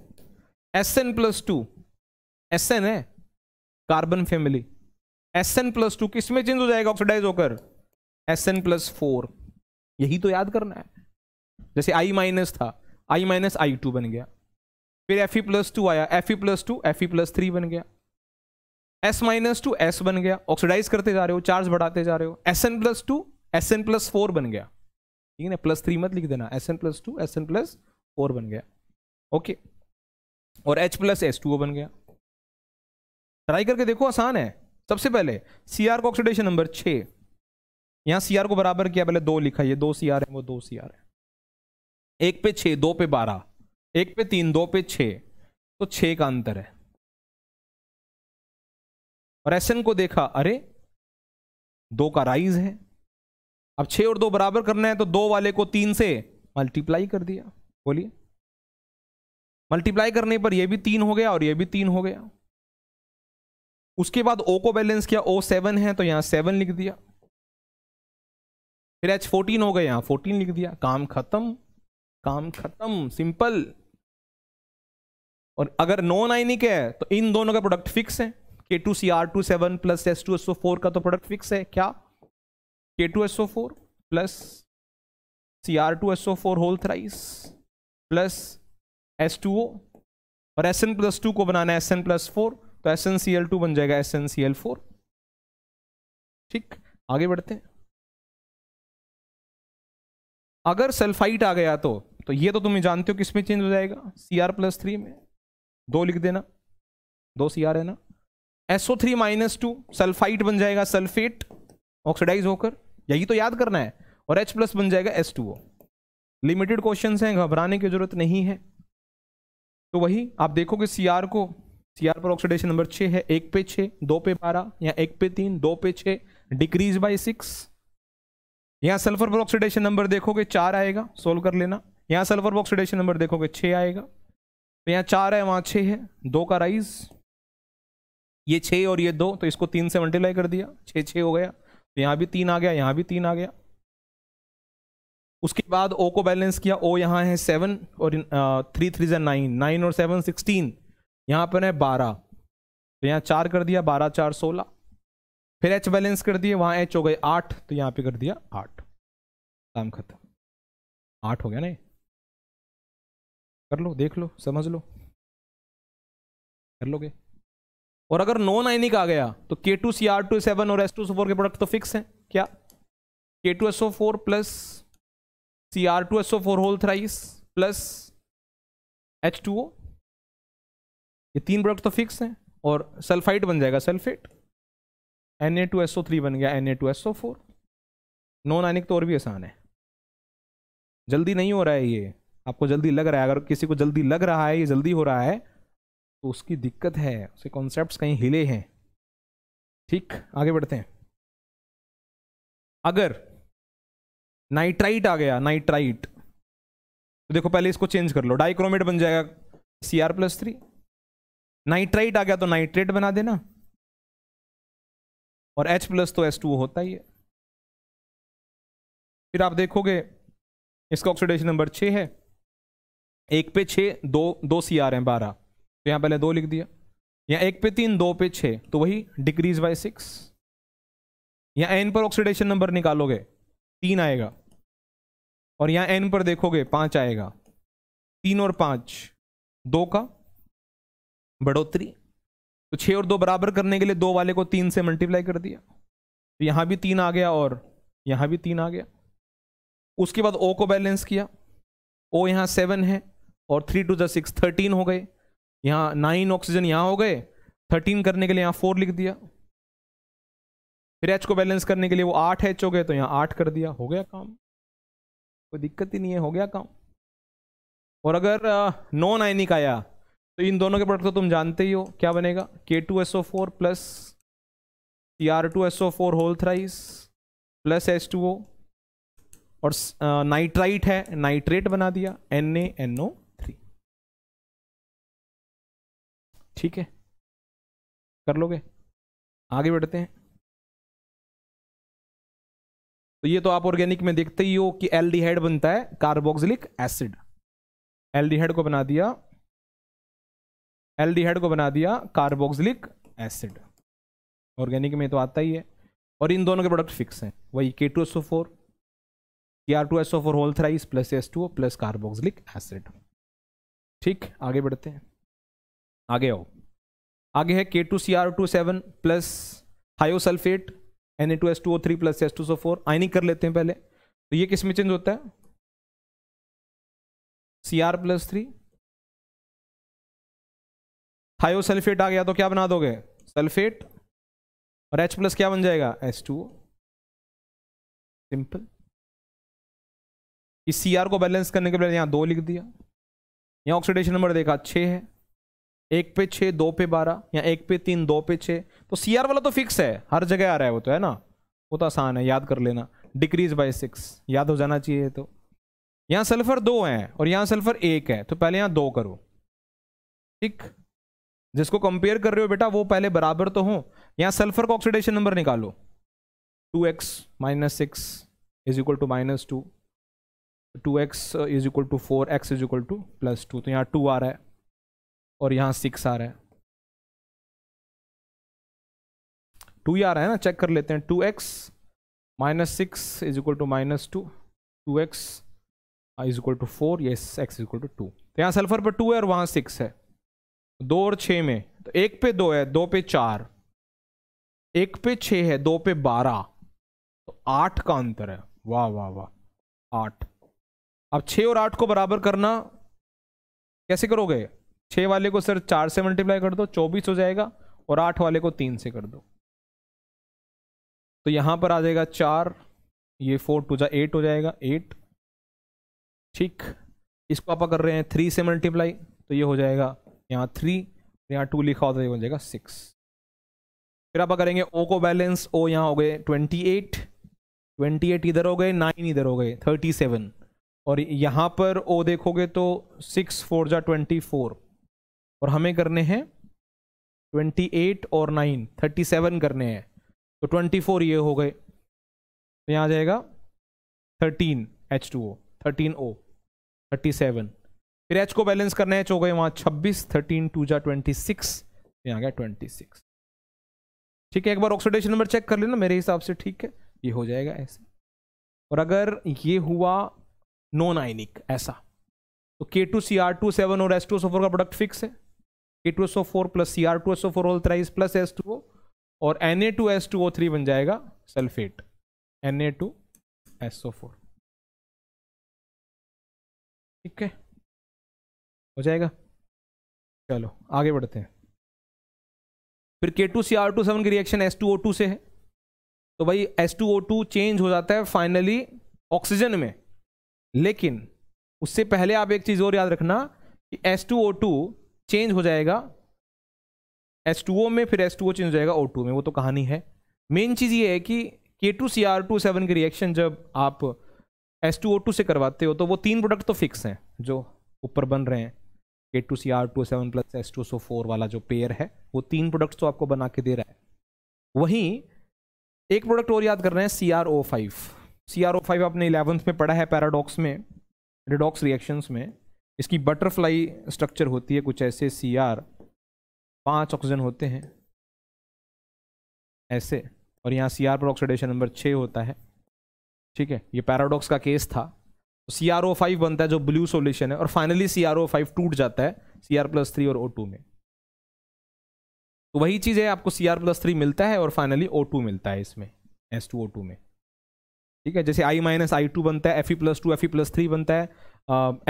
Sn+2, Sn है कार्बन फैमिली, Sn+2 किस में चेंज हो जाएगा ऑक्सीडाइज होकर? Sn+4। यही तो याद करना है। जैसे I- था, I-I2 बन गया, फिर Fe+2 आया, Fe+2 Fe+3 बन गया, S-2 S बन गया, ऑक्सीडाइज करते जा रहे हो, चार्ज बढ़ाते जा रहे हो, Sn+2 Sn+4 बन गया। ठीक है ना, +3 मत लिख देना, Sn+2 Sn+4 बन गया। ओके, और H+S2O बन गया। ट्राई करके देखो, आसान है। सबसे पहले Cr को ऑक्सीडेशन नंबर 6, यहां Cr को बराबर किया, पहले 2 लिखा, ये 2 Cr है, वो 2 Cr है। 1 पे 6, 2 पे 12, 1 पे 3, 2 पे 6, तो 6 का अंतर है। और Sn को देखा, अरे 2 का राइज है। अब 6 और 2 बराबर करना है, तो 2 वाले को 3 से मल्टीप्लाई कर दिया। बोलिए, मल्टीप्लाई करने पर ये भी 3 हो गया और ये भी 3 हो गया। उसके बाद O को बैलेंस किया, O 7 है, तो यहां 7 लिख दिया। फिर H 14 हो गया, यहां 14 लिख दिया। काम खत्म, काम खत्म, सिंपल। और अगर नॉन आयनिक है तो इन दोनों का प्रोडक्ट फिक्स है। K2Cr27 प्लस S2SO4 का तो प्रोडक्ट फिक्स है, क्या? K2SO4 plus Cr2SO4 whole thrice plus H2O, और Sn+2 को बनाना है Sn+4, तो SnCl2 बन जाएगा SnCl4। ठीक, आगे बढ़ते हैं। अगर सल्फाइट आ गया तो ये तो तुम जानते हो किसमें चेंज हो जाएगा? Cr+3 में। 2 लिख देना, 2 Cr है ना। SO3-2 सल्फाइट बन जाएगा सल्फेट, ऑक्सीडाइज होकर, यही तो याद करना है। और H+ बन जाएगा S2O। लिमिटेड क्वेश्चंस हैं, घबराने की जरूरत नहीं है। तो वही आप देखोगे सीआर को, सीआर पर ऑक्सीडेशन नंबर 6 है, 1 पे 6, 2 पे 12, या 1 पे 3, 2 पे 6, डिक्रीज बाय 6। यहाँ सल्फर पर ऑक्सीडेशन नंबर देखोगे 4 आएगा, सोल्व कर लेना। यहाँ सल्फर पर ऑक्सीडेशन नंबर देखोगे 6 आएगा, तो यहाँ 4 है, वहाँ 6 है, 2 का राइज, ये 6 और ये 2, तो इसको 3 से मल्टीप्लाई कर दिया, 6 6 हो गया, तो यहाँ भी 3 आ गया, यहाँ भी 3 आ गया। उसके बाद O को बैलेंस किया, O यहाँ है 7 और 3 3 9, 9 और 7 16, यहाँ पर है 12, तो यहाँ 4 कर दिया, 12 4 16। फिर H बैलेंस कर दिए, वहाँ H हो गए 8, तो यहाँ पे कर दिया 8, काम खत्म। 8 हो गया ना, कर लो, देख लो, समझ लो, कर लोगे। और अगर नॉन आयनिक आ गया तो K2Cr2 7 और H2SO4 के प्रोडक्ट तो फिक्स हैं क्या, K2SO4 plus Cr2SO4 whole thrice plus H2O, ये 3 प्रोडक्ट तो फिक्स हैं। और सल्फाइड बन जाएगा सल्फेट, Na2SO3 बन गया Na2SO4। नॉन आयनिक तो और भी आसान है, जल्दी नहीं हो रहा है ये, आपको जल्दी लग रहा है, अगर किसी को जल्दी लग रहा है ये जल्दी हो रहा है तो उसकी दिक्कत है, उसके कॉन्सेप्ट्स कहीं हिले हैं। ठीक, आगे बढ़ते हैं। अगर नाइट्राइट आ गया, नाइट्राइट, तो देखो पहले इसको चेंज कर लो, डाइक्रोमेट बन जाएगा Cr+3। नाइट्राइट आ गया तो नाइट्रेट बना देना, और H+ तो H2O होता ही है। फिर आप देखोगे इसका ऑक्सीडेशन नंबर 6 है, 1 पे 6, 2 Cr हैं 12, तो यहां पहले 2 लिख दिया। यहाँ 1 पे 3, 2 पे 6, तो वही डिक्रीज बाय 6। यहाँ N पर ऑक्सीडेशन नंबर निकालोगे 3 आएगा, और यहाँ N पर देखोगे 5 आएगा, 3 और 5 2 का बढ़ोतरी, तो 6 और 2 बराबर करने के लिए 2 वाले को 3 से मल्टीप्लाई कर दिया, तो यहाँ भी 3 आ गया और यहाँ भी 3 आ गया। उसके बाद O को बैलेंस किया, O यहाँ 7 है और 3 2 6 13 हो गए, यहाँ 9 ऑक्सीजन यहाँ हो गए, 13 करने के लिए यहाँ 4 लिख दिया। फिर H को बैलेंस करने के लिए वो 8 H हो गए, तो यहाँ 8 कर दिया, हो गया काम, कोई दिक्कत ही नहीं है, हो गया काम। और अगर नॉन आयनिक आया तो इन दोनों के प्रोडक्ट तो तुम जानते ही हो, क्या बनेगा, K2SO4 plus Cr2SO4 whole thrice plus H2O, और नाइट्राइट है, नाइट्रेट बना दिया NaNO3। ठीक है, कर लोगे, आगे बढ़ते हैं। तो ये तो आप ऑर्गेनिक में देखते ही हो कि एल्डिहाइड बनता है कार्बोक्सिलिक एसिड, एल्डिहाइड को बना दिया, एल्डिहाइड को बना दिया कार्बोक्सिलिक एसिड, ऑर्गेनिक में तो आता ही है। और इन दोनों के प्रोडक्ट फिक्स हैं, वही K2SO4 Cr2SO4 whole thrice plus H2O plus carboxylic acid. ठीक, आगे बढ़ते हैं, आगे आओ। आगे है K2Cr2 7 plus thiosulphate Na2H2O3 plus H2SO4, आयनिक कर लेते हैं पहले। तो ये किस में चेंज होता है, Cr+3, थायोसल्फेट आ गया तो क्या बना दोगे, सल्फेट, और H+ क्या बन जाएगा, H2O, सिंपल। इस Cr को बैलेंस करने के बाद यहाँ 2 लिख दिया, यहाँ ऑक्सीडेशन नंबर देखा 6 है, 1 पे 6, 2 पे 12, यहाँ 1 पे 3, 2 पे 6, तो Cr वाला तो फिक्स है, हर जगह आ रहा है वो तो, है ना, वो तो आसान है, याद कर लेना, डिक्रीज बाय 6 याद हो जाना चाहिए। तो यहाँ सल्फर 2 है और यहाँ सल्फर 1 है, तो पहले यहाँ 2 करो। ठीक, जिसको कंपेयर कर रहे हो बेटा वो पहले बराबर तो हो। यहाँ सल्फर का ऑक्सीडेशन नंबर निकालो, 2x - 6 is equal to -2, 2x is equal to 4, x is equal to +2, तो यहाँ 2 आ रहा है और यहाँ 6 आ रहा है, 2 ही आ रहा है ना, चेक कर लेते हैं। 2x - 6 is equal to -2, 2x is equal to 4, yes, x is equal to 2। तो यहाँ सल्फर पर 2 है और वहाँ 6 है, 2 और 6 में, तो 1 पे 2 है, 2 पे 4, 1 पे 6 है, 2 पे 12, तो 8 का अंतर है, वाह वाह वाह, 8। अब 6 और 8 को बराबर करना कैसे करोगे, 6 वाले को सर 4 से मल्टीप्लाई कर दो, 24 हो जाएगा, और 8 वाले को 3 से कर दो, तो यहां पर आ जाएगा 4, ये 4 2 जा 8 हो जाएगा, 8। ठीक, इसको आप कर रहे हैं 3 से मल्टीप्लाई, तो ये हो जाएगा यहाँ 3, यहाँ 2 लिखा होता है, ये हो जाएगा 6। फिर आप करेंगे O को बैलेंस, O यहाँ हो गए 28 इधर हो गए, 9 इधर हो गए 37, और यहाँ पर O देखोगे तो 6 4 जा 24, और हमें करने हैं 28 और 9 37 करने हैं, तो 24 ये हो गए, तो यहाँ आ जाएगा 13 H2O 13O 37। फिर H को बैलेंस करना है, H हो गए वहाँ 26, 13 2 जा 26, यहाँ गया 26। ठीक है, एक बार ऑक्सीडेशन नंबर चेक कर लेना, मेरे हिसाब से ठीक है, ये हो जाएगा ऐसे। और अगर ये हुआ नॉन आयनिक ऐसा, तो K2Cr27 और H2SO4 का प्रोडक्ट फिक्स है, K2SO4 plus Cr2SO4 whole thrice plus H2O, और Na2H2O3 बन जाएगा सल्फेट, Na2SO4। ठीक है, हो जाएगा। चलो आगे बढ़ते हैं। फिर K2Cr27 की रिएक्शन H2O2 से है, तो भाई H2O2 चेंज हो जाता है फाइनली ऑक्सीजन में, लेकिन उससे पहले आप एक चीज और याद रखना कि H2O2 चेंज हो जाएगा H2O में, फिर H2O चेंज हो जाएगा O2 में, वो तो कहानी है। मेन चीज ये है कि K2Cr27 की रिएक्शन जब आप H2O2 से करवाते हो तो वो 3 प्रोडक्ट तो फिक्स हैं जो ऊपर बन रहे हैं, K2Cr27 प्लस H2SO4 वाला जो पेयर है, वो 3 प्रोडक्ट्स तो आपको बना के दे रहा है। वहीं एक प्रोडक्ट और याद कर रहे हैं, CrO5। CrO5 आपने 11th में पढ़ा है पैराडॉक्स में, रिडॉक्स रिएक्शंस में। इसकी बटरफ्लाई स्ट्रक्चर होती है कुछ ऐसे, Cr 5 ऑक्सीजन होते हैं ऐसे, और यहाँ Cr पर ऑक्सीडेशन नंबर 6 होता है। ठीक है, ये पैराडॉक्स का केस था। तो CrO5 बनता है जो ब्लू सॉल्यूशन है, और फाइनली CrO5 टूट जाता है Cr+3 और O2 में। तो वही चीज है, आपको Cr+3 मिलता है और फाइनली O2 मिलता है इसमें H2O2 में। ठीक है, जैसे I-I2 बनता है, Fe+2 Fe+3 बनता है,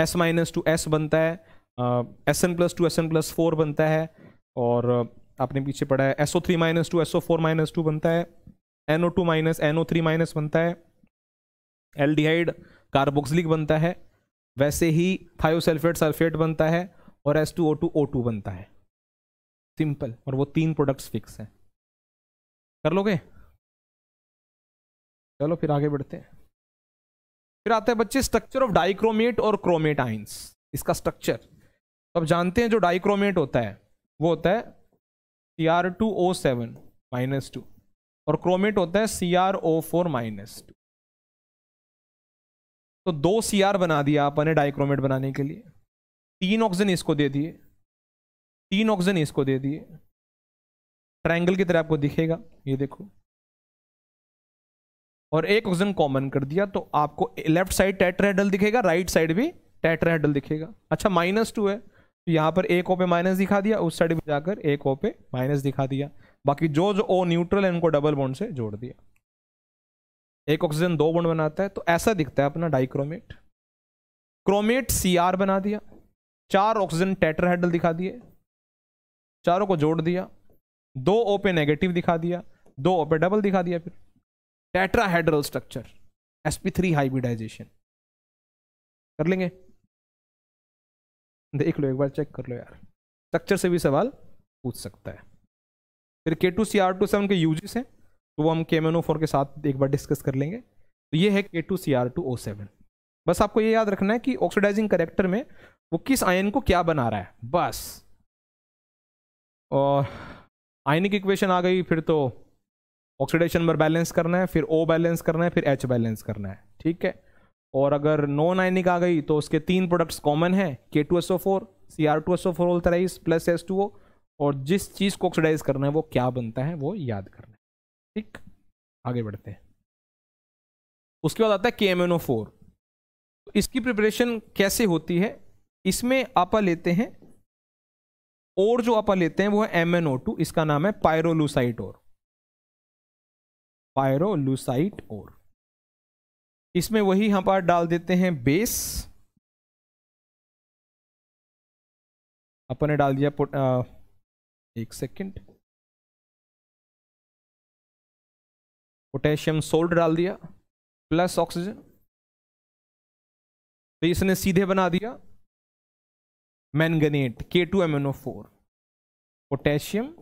S-2 S बनता है, Sn+2 Sn+4 बनता है, और आपने पीछे पढ़ा है SO3-2 SO4-2 बनता है, NO2- NO3- बनता है, एल्डिहाइड कार्बोक्सिलिक बनता है, वैसे ही थायोसल्फेट सल्फेट बनता है, और H2O2 O2 बनता है। सिंपल, और वो 3 प्रोडक्ट्स फिक्स हैं। कर लोगे? चलो फिर आगे बढ़ते हैं। फिर आता है बच्चे स्ट्रक्चर ऑफ डाइक्रोमेट और क्रोमेट आइंस। इसका स्ट्रक्चर तो अब जानते हैं, जो डाइक्रोमेट होता है वो होता है Cr2O7-2, और क्रोमेट होता है CrO4-2। तो 2 Cr बना दिया आपने डाइक्रोमेट बनाने के लिए, 3 ऑक्सीजन इसको दे दिए, 3 ऑक्सीजन इसको दे दिए, ट्रायंगल की तरह आपको दिखेगा, ये देखो, और 1 ऑक्सीजन कॉमन कर दिया, तो आपको लेफ्ट साइड टेट्राहेड्रल दिखेगा, राइट साइड भी टेट्राहेड्रल दिखेगा। अच्छा -2 है, तो यहाँ पर एक O पे माइनस दिखा दिया, उस साइड भी जाकर एक O पे माइनस दिखा दिया, बाकी जो O न्यूट्रल है उनको डबल बॉन्ड से जोड़ दिया। 1 ऑक्सीजन 2 बॉन्ड बनाता है, तो ऐसा दिखता है अपना डाइक्रोमेट। क्रोमेट Cr बना दिया, 4 ऑक्सीजन टेट्राहेड्रल दिखा दिए, चारों को जोड़ दिया, 2 O पे नेगेटिव दिखा दिया, 2 O पे डबल दिखा दिया, फिर टेट्राहेड्रल स्ट्रक्चर, sp3 हाइब्रिडाइजेशन। कर लेंगे? देख लो एक बार, चेक कर लो यार, स्ट्रक्चर से भी सवाल पूछ सकता है। फिर K2Cr27 के यूजेस हैं, तो वो हम KMnO4 के साथ एक बार डिस्कस कर लेंगे। तो ये है K2Cr2O7। बस आपको ये याद रखना है कि ऑक्सीडाइजिंग करेक्टर में वो किस आयन को क्या बना रहा है, बस। और आयनिक इक्वेशन आ गई, फिर तो ऑक्सीडेशन नंबर बैलेंस करना है, फिर O बैलेंस करना है, फिर H बैलेंस करना है। ठीक है, और अगर नॉन आयनिक आ गई तो उसके 3 प्रोडक्ट्स कॉमन है, K2SO4 Cr2SO4 whole thrice plus H2O, और जिस चीज को ऑक्सीडाइज करना है वो क्या बनता है वो याद करना है। ठीक, आगे बढ़ते हैं। उसके बाद आता है KMnO4। तो इसकी प्रिपरेशन कैसे होती है? इसमें आपा लेते हैं, और जो आपा लेते हैं वो है MnO2, इसका नाम है पायरोलूसाइट और, पायरोलूसाइट और। इसमें वही हम पार्ट डाल देते हैं बेस, अपन ने डाल दिया एक सेकेंड, पोटेशियम सोल्ट डाल दिया प्लस ऑक्सीजन, तो इसने सीधे बना दिया मैंगनेट K2MnO4, पोटेशियम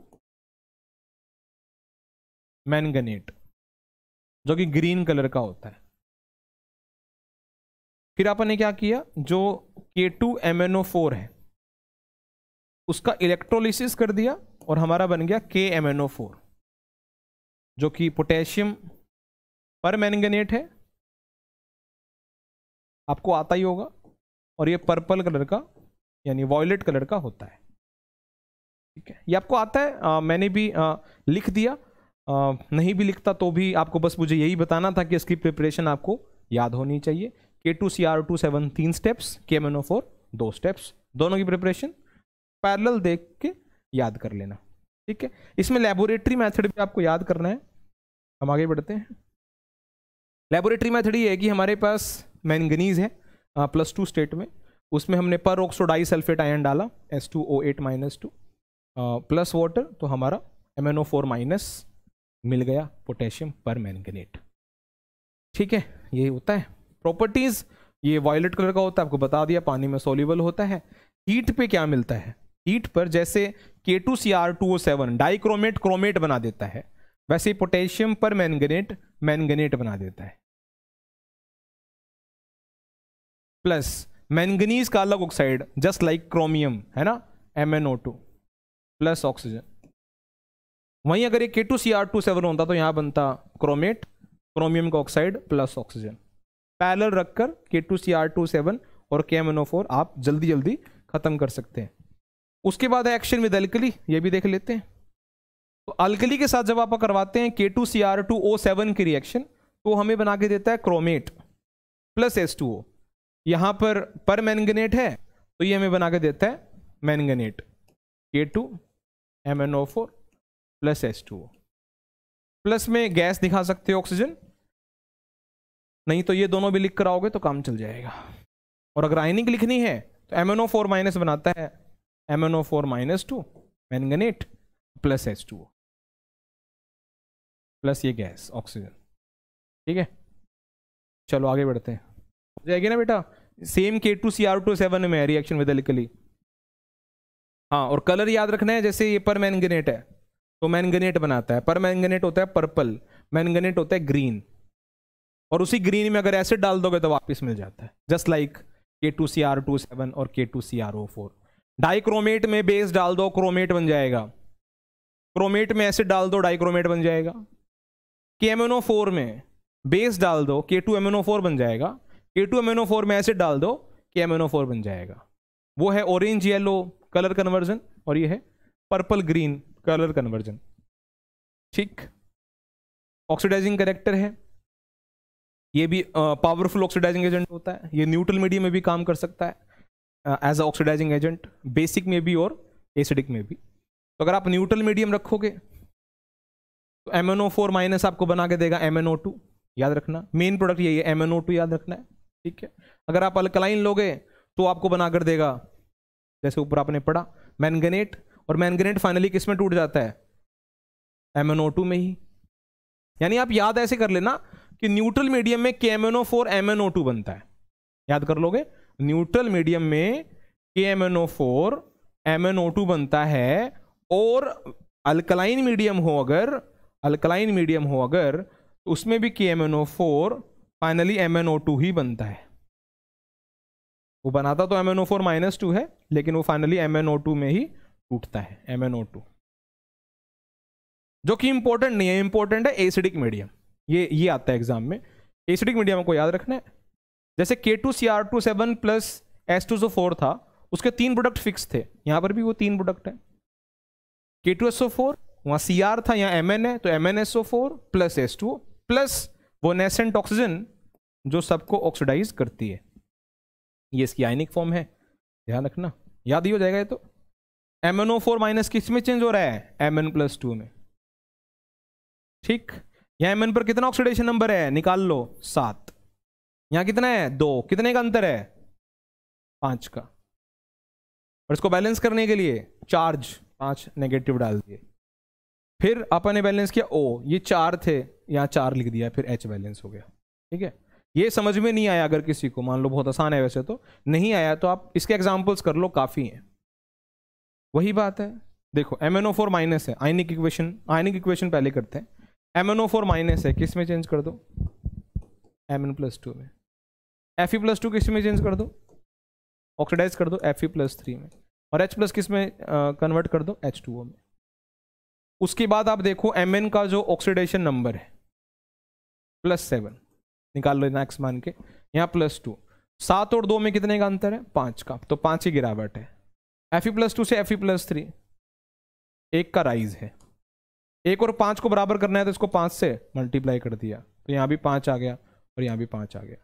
मैंगनेट जो कि ग्रीन कलर का होता है। फिर आपने क्या किया, जो K2MnO4 है उसका इलेक्ट्रोलिसिस कर दिया और हमारा बन गया KMnO4 जो कि पोटेशियम पर मैंगनेट है, आपको आता ही होगा, और ये पर्पल कलर का यानी वॉयलेट कलर का होता है। ठीक है, ये आपको आता है, मैंने भी लिख दिया, नहीं भी लिखता तो भी आपको बस मुझे यही बताना था कि इसकी प्रिपरेशन आपको याद होनी चाहिए। K2Cr27 3 स्टेप्स, KMnO4 2 स्टेप्स, दोनों की प्रिपरेशन पैरेलल देख के याद कर लेना। ठीक है, इसमें लेबोरेटरी मेथड भी आपको याद करना है। हम आगे बढ़ते हैं। लेबोरेटरी मेथड ये है कि हमारे पास मैंगनीज है +2 स्टेट में, उसमें हमने पर ऑक्सो डाइसल्फेट आयन डाला S2O8 -2 प्लस वाटर, तो हमारा MnO4- मिल गया, पोटेशियम पर मैंगनेट। ठीक है, ये होता है प्रॉपर्टीज। ये वॉयलेट कलर का होता है, आपको बता दिया, पानी में सोल्यूबल होता है। हीट पे क्या मिलता है, हीट पर जैसे K2Cr2O7 डाइक्रोमेट क्रोमेट बना देता है, वैसे पोटेशियम पर मैंगनेट मैंगनेट बना देता है। प्लस मैंगनीज का अलग ऑक्साइड जस्ट लाइक क्रोमियम है ना, MnO2 प्लस ऑक्सीजन। वहीं अगर ये K2Cr27 होता तो यहां बनता क्रोमेट, क्रोमियम का ऑक्साइड प्लस ऑक्सीजन। पैरेलल रखकर K2Cr27 और KMnO4 आप जल्दी जल्दी खत्म कर सकते हैं। उसके बाद है एक्शन विद अल्कली, ये भी देख लेते हैं। तो अल्कली के साथ जब आप करवाते हैं K2Cr2O7 की रिएक्शन, तो हमें बना के देता है क्रोमेट प्लस H2O। यहां पर मैंगनेट है तो ये हमें बना के देता है manganate K2MnO4 plus H2O। Plus में गैस दिखा सकते हो ऑक्सीजन, नहीं तो ये दोनों भी लिख कर आओगे तो काम चल जाएगा। और अगर आयनिक लिखनी है तो MnO4- बनाता है MnO4- manganate plus H2O plus ये गैस ऑक्सीजन। ठीक है, चलो आगे बढ़ते हैं। हो जाएगी ना बेटा, सेम K2Cr27 में रिएक्शन विद अल्कली। हाँ, और कलर याद रखना है, जैसे ये पर मैंगनेट है तो मैंगनेट बनाता है, पर मैंगनेट होता है पर्पल, मैंगनेट होता है ग्रीन, और उसी ग्रीन में अगर एसिड डाल दोगे तो वापस मिल जाता है, जस्ट लाइक K2Cr27 और K2CrO4। डाइक्रोमेट में बेस डाल दो क्रोमेट बन जाएगा, क्रोमेट में एसिड डाल दो डाइक्रोमेट बन जाएगा। KMnO4 में बेस डाल दो K2MnO4 बन जाएगा, K2MnO4 में एसिड डाल दो KMnO4 बन जाएगा। वो है ऑरेंज येलो कलर कन्वर्जन, और ये है पर्पल ग्रीन कलर कन्वर्जन। ठीक, ऑक्सीडाइजिंग कैरेक्टर है, ये भी पावरफुल ऑक्सीडाइजिंग एजेंट होता है। ये न्यूट्रल मीडियम में भी काम कर सकता है as a oxidising agent, basic में भी और एसिडिक में भी। तो अगर आप न्यूट्रल मीडियम रखोगे तो MnO4- आपको बना के देगा MnO2, याद रखना, मेन प्रोडक्ट यही है, MnO2 याद रखना है। ठीक है, अगर आप अल्कलाइन लोगे तो आपको बना कर देगा, जैसे ऊपर आपने पढ़ा, मैंगनेट, और मैंगनेट फाइनली किस में टूट जाता है, MnO2 में ही। यानी आप याद ऐसे कर लेना कि न्यूट्रल मीडियम में KMnO4 MnO2 बनता है, याद कर लोगे, न्यूट्रल मीडियम में KMnO4 MnO2 बनता है, और अल्कलाइन मीडियम हो अगर तो उसमें भी KMnO4 फाइनली MnO2 ही बनता है। वो बनाता तो MnO4- है, लेकिन वो फाइनली MnO2 में ही टूटता है, MnO2, जो कि इंपॉर्टेंट नहीं है, इंपॉर्टेंट है एसिडिक मीडियम। ये आता है एग्जाम में, एसिडिक मीडियम को याद रखना है। जैसे K2Cr27 प्लस H2SO4 था, उसके 3 प्रोडक्ट फिक्स थे, यहां पर भी वो 3 प्रोडक्ट है। K2SO4 वहां Cr था, यहां Mn है, तो MnSO4 प्लस H2O प्लस वो नेसेंट ऑक्सीजन जो सबको ऑक्सीडाइज करती है। ये इसकी आयनिक फॉर्म है, ध्यान रखना, याद ही हो जाएगा ये तो। MnO4- किस में चेंज हो रहा है, Mn+2 में। ठीक, यहां Mn पर कितना ऑक्सीडेशन नंबर है, निकाल लो, 7। यहां कितना है, 2, कितने का अंतर है, 5 का। और इसको बैलेंस करने के लिए चार्ज 5 नेगेटिव डाल दिए, फिर अपन ने बैलेंस किया O, ये 4 थे, यहां 4 लिख दिया, फिर H बैलेंस हो गया। ठीक है, ये समझ में नहीं आया अगर किसी को, मान लो बहुत आसान है वैसे तो, नहीं आया तो आप इसके एग्जांपल्स कर लो, काफ़ी हैं। वही बात है, देखो MnO4 माइनस है, आयनिक इक्वेशन पहले करते हैं। MnO4 माइनस है, किस में चेंज कर दो? Mn+2 में। Fe+2 किस में चेंज कर दो? ऑक्सीडाइज कर दो Fe+3 में। और H+ किस में कन्वर्ट कर दो? H2O में। उसके बाद आप देखो Mn का जो ऑक्सीडेशन नंबर है +7 निकाल लो एक्स मान के, यहाँ +2, 7 और 2 में कितने का अंतर है? 5 का, तो 5 की गिरावट है। Fe+2 से Fe+3 1 का राइज है। 1 और 5 को बराबर करना है तो इसको 5 से मल्टीप्लाई कर दिया, तो यहाँ भी 5 आ गया और यहाँ भी 5 आ गया।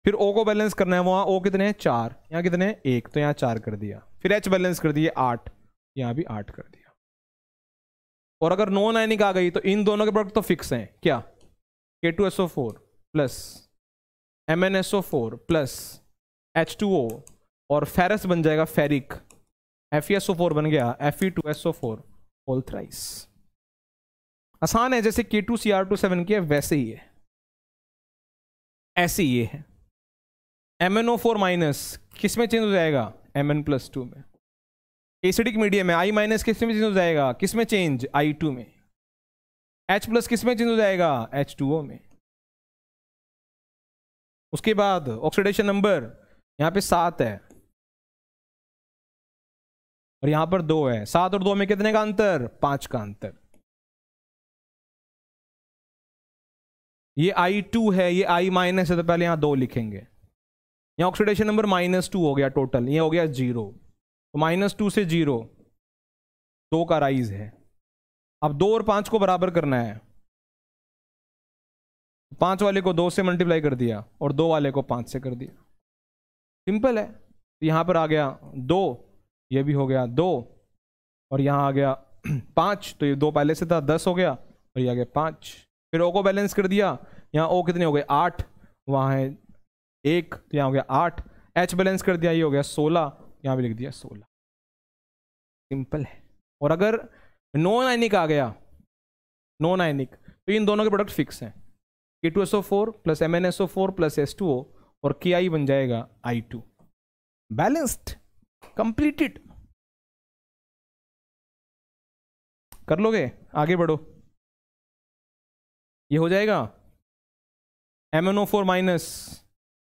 फिर O को बैलेंस करना है, वहाँ O कितने हैं? 4, यहाँ कितने हैं? 1, तो यहाँ 4 कर दिया। फिर H बैलेंस कर दिए 8, यहाँ भी 8 कर दिया। और अगर नॉन आयनिक आ गई तो इन दोनों के प्रोडक्ट तो फिक्स हैं, क्या? K2SO4 plus MnSO4 plus H2O और फेरस बन जाएगा फेरिक, FeSO4 बन गया Fe2SO4 होल थ्राइस। आसान है, जैसे K2Cr2 की है वैसे ही है, ऐसे ये है। MnO4 माइनस किस में चेंज हो जाएगा? Mn+2 में। एसिडिक मीडियम है, I- किस में चेंज हो जाएगा? किस में चेंज? I2 में। H+ किस में चेंज हो जाएगा? H2O में। उसके बाद ऑक्सीडेशन नंबर यहाँ पे 7 है और यहाँ पर 2 है। 7 और 2 में कितने का अंतर? 5 का अंतर। ये I2 है, ये I- है, तो पहले यहाँ 2 लिखेंगे। यहाँ ऑक्सीडेशन नंबर -2 हो गया टोटल, ये हो गया 0, तो -2 से 0, 2 का राइज है। अब 2 और 5 को बराबर करना है, 5 वाले को 2 से मल्टीप्लाई कर दिया और 2 वाले को 5 से कर दिया। सिंपल है। यहाँ पर आ गया 2, ये भी हो गया 2, और यहाँ आ गया 5, तो ये 2 पहले से था, 10 हो गया, और ये आ गया 5। फिर O को बैलेंस कर दिया, यहाँ O कितने हो गए? 8, वहाँ है 1, तो यहाँ हो गया 8। H बैलेंस कर दिया, ये हो गया 16, यहाँ भी लिख दिया 16। सिंपल है। और अगर नॉन आयनिक आ गया, नॉन आयनिक, तो इन दोनों के प्रोडक्ट फिक्स हैं, K2SO4 plus MnSO4 plus H2O, और Ki बन जाएगा I2। Balanced, completed. कर लोगे? आगे बढ़ो। ये हो जाएगा। MnO4 माइनस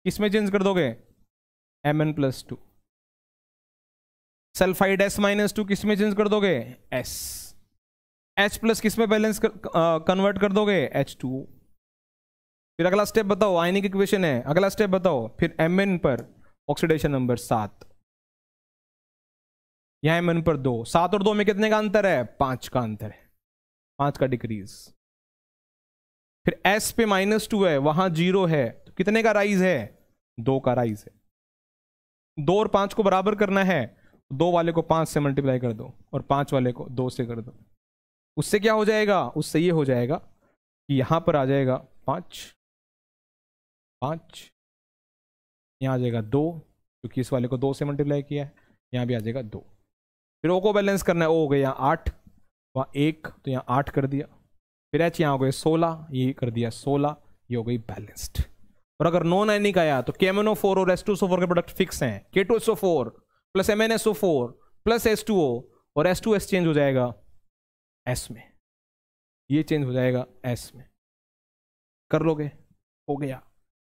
किस में चेंज कर दोगे? Mn+2। सल्फाइड S-2 किस में चेंज कर दोगे? S। H+ किस में बैलेंस कन्वर्ट कर दोगे? H2O। फिर अगला स्टेप बताओ, आयनिक इक्वेशन है, अगला स्टेप बताओ। फिर Mn पर ऑक्सीडेशन नंबर 7, यहां Mn पर 2, 7 और 2 में कितने का अंतर है? 5 का अंतर है, 5 का डिक्रीज। फिर S पे -2 है, वहां 0 है, तो कितने का राइज है? 2 का राइज है। 2 और 5 को बराबर करना है, 2 वाले को 5 से मल्टीप्लाई कर दो और 5 वाले को 2 से कर दो। उससे क्या हो जाएगा? उससे ये हो जाएगा कि यहां पर आ जाएगा 5, 5, यहाँ आ जाएगा 2, क्योंकि इस वाले को 2 से मल्टीप्लाई किया है, यहाँ भी आ जाएगा 2। फिर O को बैलेंस करना है, O हो गया यहाँ 8, वहाँ 1, तो यहाँ 8 कर दिया। फिर H यहाँ हो गए 16, ये कर दिया 16, ये हो गई बैलेंस्ड। और अगर नॉन आयनिक आया तो KMnO4 और H2SO4 के प्रोडक्ट फिक्स हैं, K2SO4 plus MnSO4 plus H2O, और H2S चेंज हो जाएगा S में, ये चेंज हो जाएगा S में। कर लोगे? हो गया।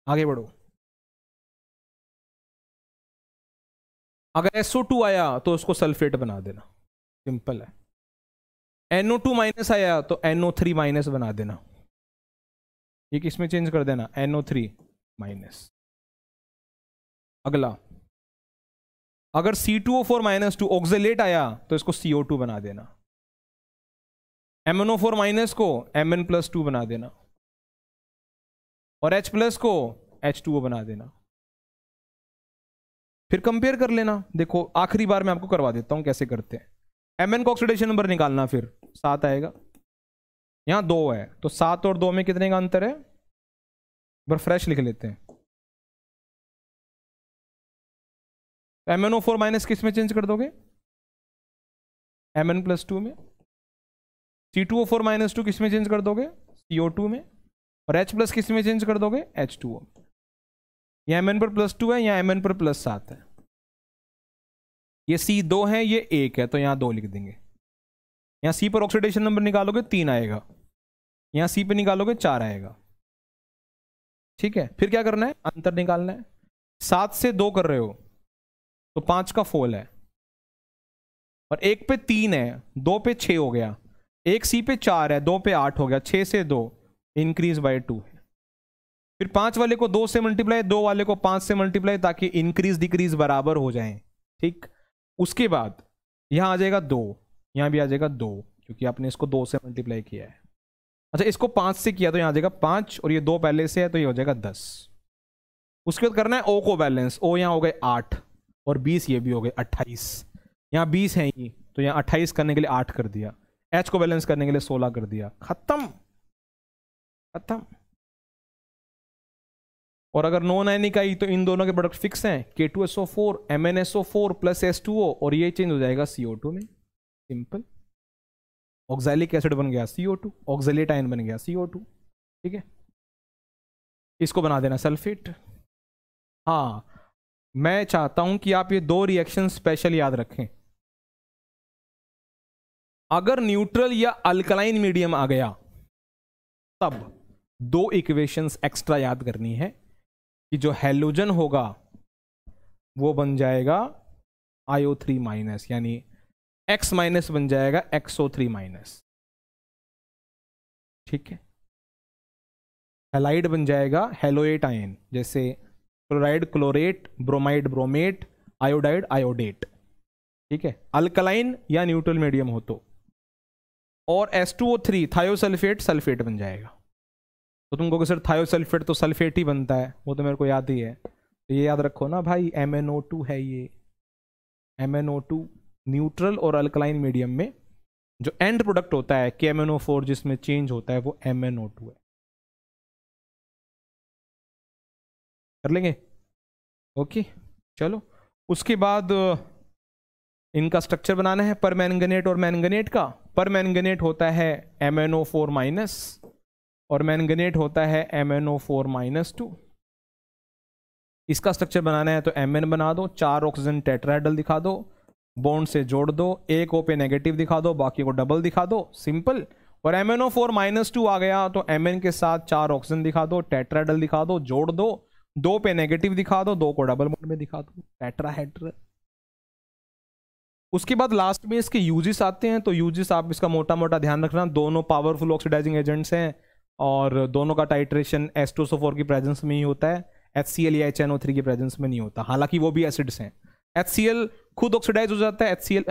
आगे बढ़ो। अगर SO2 आया तो उसको सल्फेट बना देना, सिंपल है। NO2 माइनस आया तो NO3 माइनस बना देना, ये किस में चेंज कर देना? NO3 minus. अगला, अगर C2O4-2 ऑक्सलेट आया तो इसको CO2 बना देना, MnO4 माइनस को Mn+2 बना देना, और H+ को H2O बना देना। फिर कंपेयर कर लेना। देखो आखिरी बार मैं आपको करवा देता हूं कैसे करते हैं। Mn का ऑक्सीडेशन नंबर निकालना, फिर 7 आएगा, यहां 2 है, तो 7 और 2 में कितने का अंतर है? एक बार फ्रेश लिख लेते हैं। MnO4 माइनस किस में चेंज कर दोगे? Mn+2 में। C2O4-2 किस में चेंज कर दोगे? CO2 में। और H+ किस में चेंज कर दोगे? H2O में। यहाँ Mn पर +2 है, यहाँ Mn पर +7 है, ये C2 है, ये 1 है, तो यहाँ 2 लिख देंगे। यहाँ C पर ऑक्सीडेशन नंबर निकालोगे 3 आएगा, यहाँ C पे निकालोगे 4 आएगा। ठीक है, फिर क्या करना है, अंतर निकालना है। 7 से 2 कर रहे हो तो 5 का फोल है, और 1 पे 3 है, 2 पे 6 हो गया, 1 C पे 4 है, 2 पे 8 हो गया, 6 से 2 इंक्रीज बाय 2 है। फिर 5 वाले को 2 से मल्टीप्लाई, 2 वाले को 5 से मल्टीप्लाई, ताकि इंक्रीज डिक्रीज बराबर हो जाए। ठीक, उसके बाद यहां आ जाएगा 2, यहां भी आ जाएगा 2, क्योंकि आपने इसको 2 से मल्टीप्लाई किया है। अच्छा, इसको 5 से किया तो यहां आ जाएगा 5, और ये 2 पहले से है तो ये हो जाएगा 10। उसके बाद करना है O को बैलेंस। O यहां हो गए 8 और 20, ये भी हो गए 28, यहाँ 20 है ही तो यहाँ 28 करने के लिए 8 कर दिया, H को बैलेंस करने के लिए 16 कर दिया, खत्म खत्म। और अगर नॉन आयनिक आई तो इन दोनों के प्रोडक्ट फिक्स हैं, K2SO4 MnSO4 प्लस H2O, और ये चेंज हो जाएगा CO2 में, सिंपल। ऑक्सैलिक एसिड बन गया CO2, ऑक्सैलेट आयन बन गया CO2। ठीक है, इसको बना देना सल्फेट। हाँ, मैं चाहता हूं कि आप ये 2 रिएक्शन स्पेशल याद रखें। अगर न्यूट्रल या अल्कलाइन मीडियम आ गया तब 2 इक्वेशंस एक्स्ट्रा याद करनी है, कि जो हैलोजन होगा वो बन जाएगा IO3 माइनस, यानी X माइनस बन जाएगा XO3 माइनस। ठीक है, हैलाइड बन जाएगा हेलोएट आयन, जैसे chloride chlorate, bromide bromate, iodide iodate. ठीक है, अल्कलाइन या न्यूट्रल मीडियम हो तो। और H2O3 थायोसल्फेट सल्फेट बन जाएगा। तो तुम कहोगे सर थायोसल्फेट तो सल्फेट ही बनता है, वो तो मेरे को याद ही है। तो ये याद रखो ना भाई, MnO2 है ये, MnO2 न्यूट्रल और अल्कलाइन मीडियम में जो एंड प्रोडक्ट होता है KMnO4 जिसमें चेंज होता है वो MnO2 है। कर लेंगे, ओके। चलो, उसके बाद इनका स्ट्रक्चर बनाना है परमैंगनेट और मैंगनेट का। परमैंगनेट होता है MnO4 माइनस और मैंगनेट होता है MnO4 माइनस 2। इसका स्ट्रक्चर बनाना है तो Mn बना दो, 4 ऑक्सीजन टेट्राहेड्रल दिखा दो, बॉन्ड से जोड़ दो, एक O पे नेगेटिव दिखा दो, बाकी को डबल दिखा दो, सिंपल। और MnO4 माइनस 2 आ गया तो Mn के साथ 4 ऑक्सीजन दिखा दो, टेट्राहेड्रल दिखा दो, जोड़ दो, 2 पे नेगेटिव दिखा दो, 2 को डबल बॉन्ड में दिखा दो, टेट्राहेड्रल। उसके बाद लास्ट में इसके यूजेस आते हैं। तो यूजेस आप इसका मोटा मोटा ध्यान रखना, दोनों पावरफुल ऑक्सीडाइजिंग एजेंट्स हैं और दोनों का टाइट्रेशन H2SO4 की प्रेजेंस में ही होता है, HCl या HNO3 की प्रेजेंस में नहीं होता, हालांकि वो भी एसिड्स हैं। HCl खुद ऑक्सीडाइज हो जाता है, HCl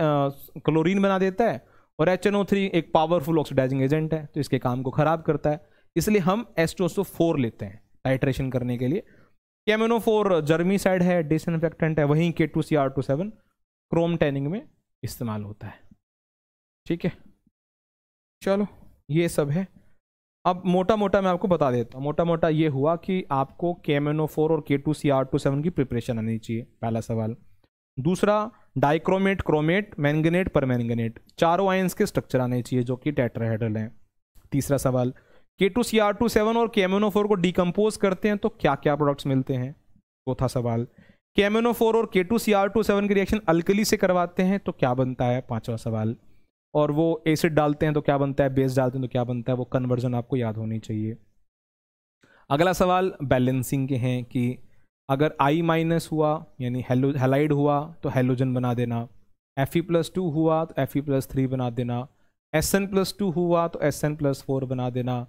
क्लोरीन बना देता है, और HNO3 एक पावरफुल ऑक्सीडाइजिंग एजेंट है तो इसके काम को खराब करता है, इसलिए हम H2SO4 लेते हैं टाइट्रेशन करने के लिए। KMnO4 जर्मीसाइड है, डिसइंफेक्टेंट है, वहीं K2Cr27 क्रोम टैनिंग में इस्तेमाल होता है। ठीक है, चलो ये सब है। अब मोटा मोटा मैं आपको बता देता हूँ। मोटा मोटा ये हुआ कि आपको KMnO4 और K2Cr27 की प्रिपरेशन आनी चाहिए, पहला सवाल। दूसरा, डाइक्रोमेट, क्रोमेट, मैंगनेट, परमैंगनेट, चारों आयंस के स्ट्रक्चर आने चाहिए जो कि टेट्राहेड्रल हैं। तीसरा सवाल, K2Cr27 और KMnO4 को डिकम्पोज करते हैं तो क्या क्या प्रोडक्ट्स मिलते हैं। चौथा सवाल, KMnO4 और K2Cr27 की रिएक्शन अल्कली से करवाते हैं तो क्या बनता है। पांचवा सवाल, और वो एसिड डालते हैं तो क्या बनता है, बेस डालते हैं तो क्या बनता है, वो कन्वर्जन आपको याद होनी चाहिए। अगला सवाल बैलेंसिंग के हैं कि अगर I माइनस हुआ यानी हैलाइड हुआ तो हैलोजन बना देना, Fe+2 हुआ तो Fe+3 बना देना, Sn+2 हुआ तो Sn+4 बना देना।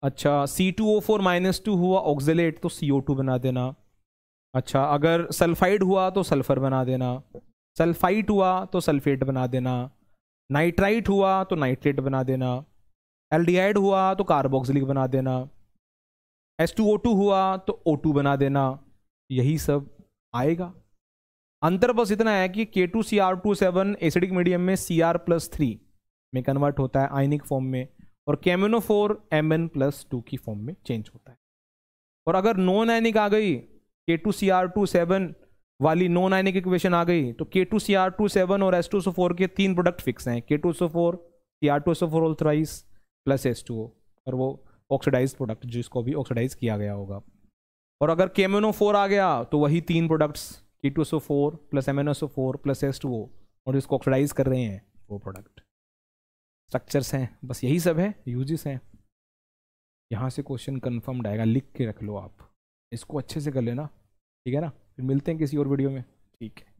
अच्छा, C2O4-2 हुआ ऑक्सलेट तो CO2 बना देना। अच्छा, अगर सल्फाइड हुआ तो सल्फर बना देना, सल्फाइट हुआ तो सल्फेट बना देना, नाइट्राइट हुआ तो नाइट्रेट बना देना, एल्डिहाइड हुआ तो कार्बोक्सिलिक बना देना, H2O2 हुआ तो O2 बना देना। यही सब आएगा। अंतर बस इतना है कि K2Cr27 एसिडिक मीडियम में Cr+3 में कन्वर्ट होता है आयनिक फॉर्म में, और KMnO4 Mn+2 की फॉर्म में चेंज होता है। और अगर नॉन आयनिक आ गई, K2Cr27 वाली नॉन आयनिक इक्वेशन आ गई, तो K2Cr27 और H2SO4 के 3 प्रोडक्ट फिक्स हैं, K2SO4, Cr2SO4 ऑल्थराइज प्लस H2O, और वो ऑक्सीडाइज प्रोडक्ट जिसको भी ऑक्सीडाइज किया गया होगा। और अगर KMnO4 आ गया तो वही 3 products K2SO4 plus MnSO4 plus H2O, और इसको ऑक्सीडाइज कर रहे हैं, वो प्रोडक्ट। स्ट्रक्चर्स हैं, बस यही सब है, यूजेस हैं। यहाँ से क्वेश्चन कन्फर्म्ड आएगा, लिख के रख लो आप, इसको अच्छे से कर लेना, ठीक है ना। फिर मिलते हैं किसी और वीडियो में, ठीक है।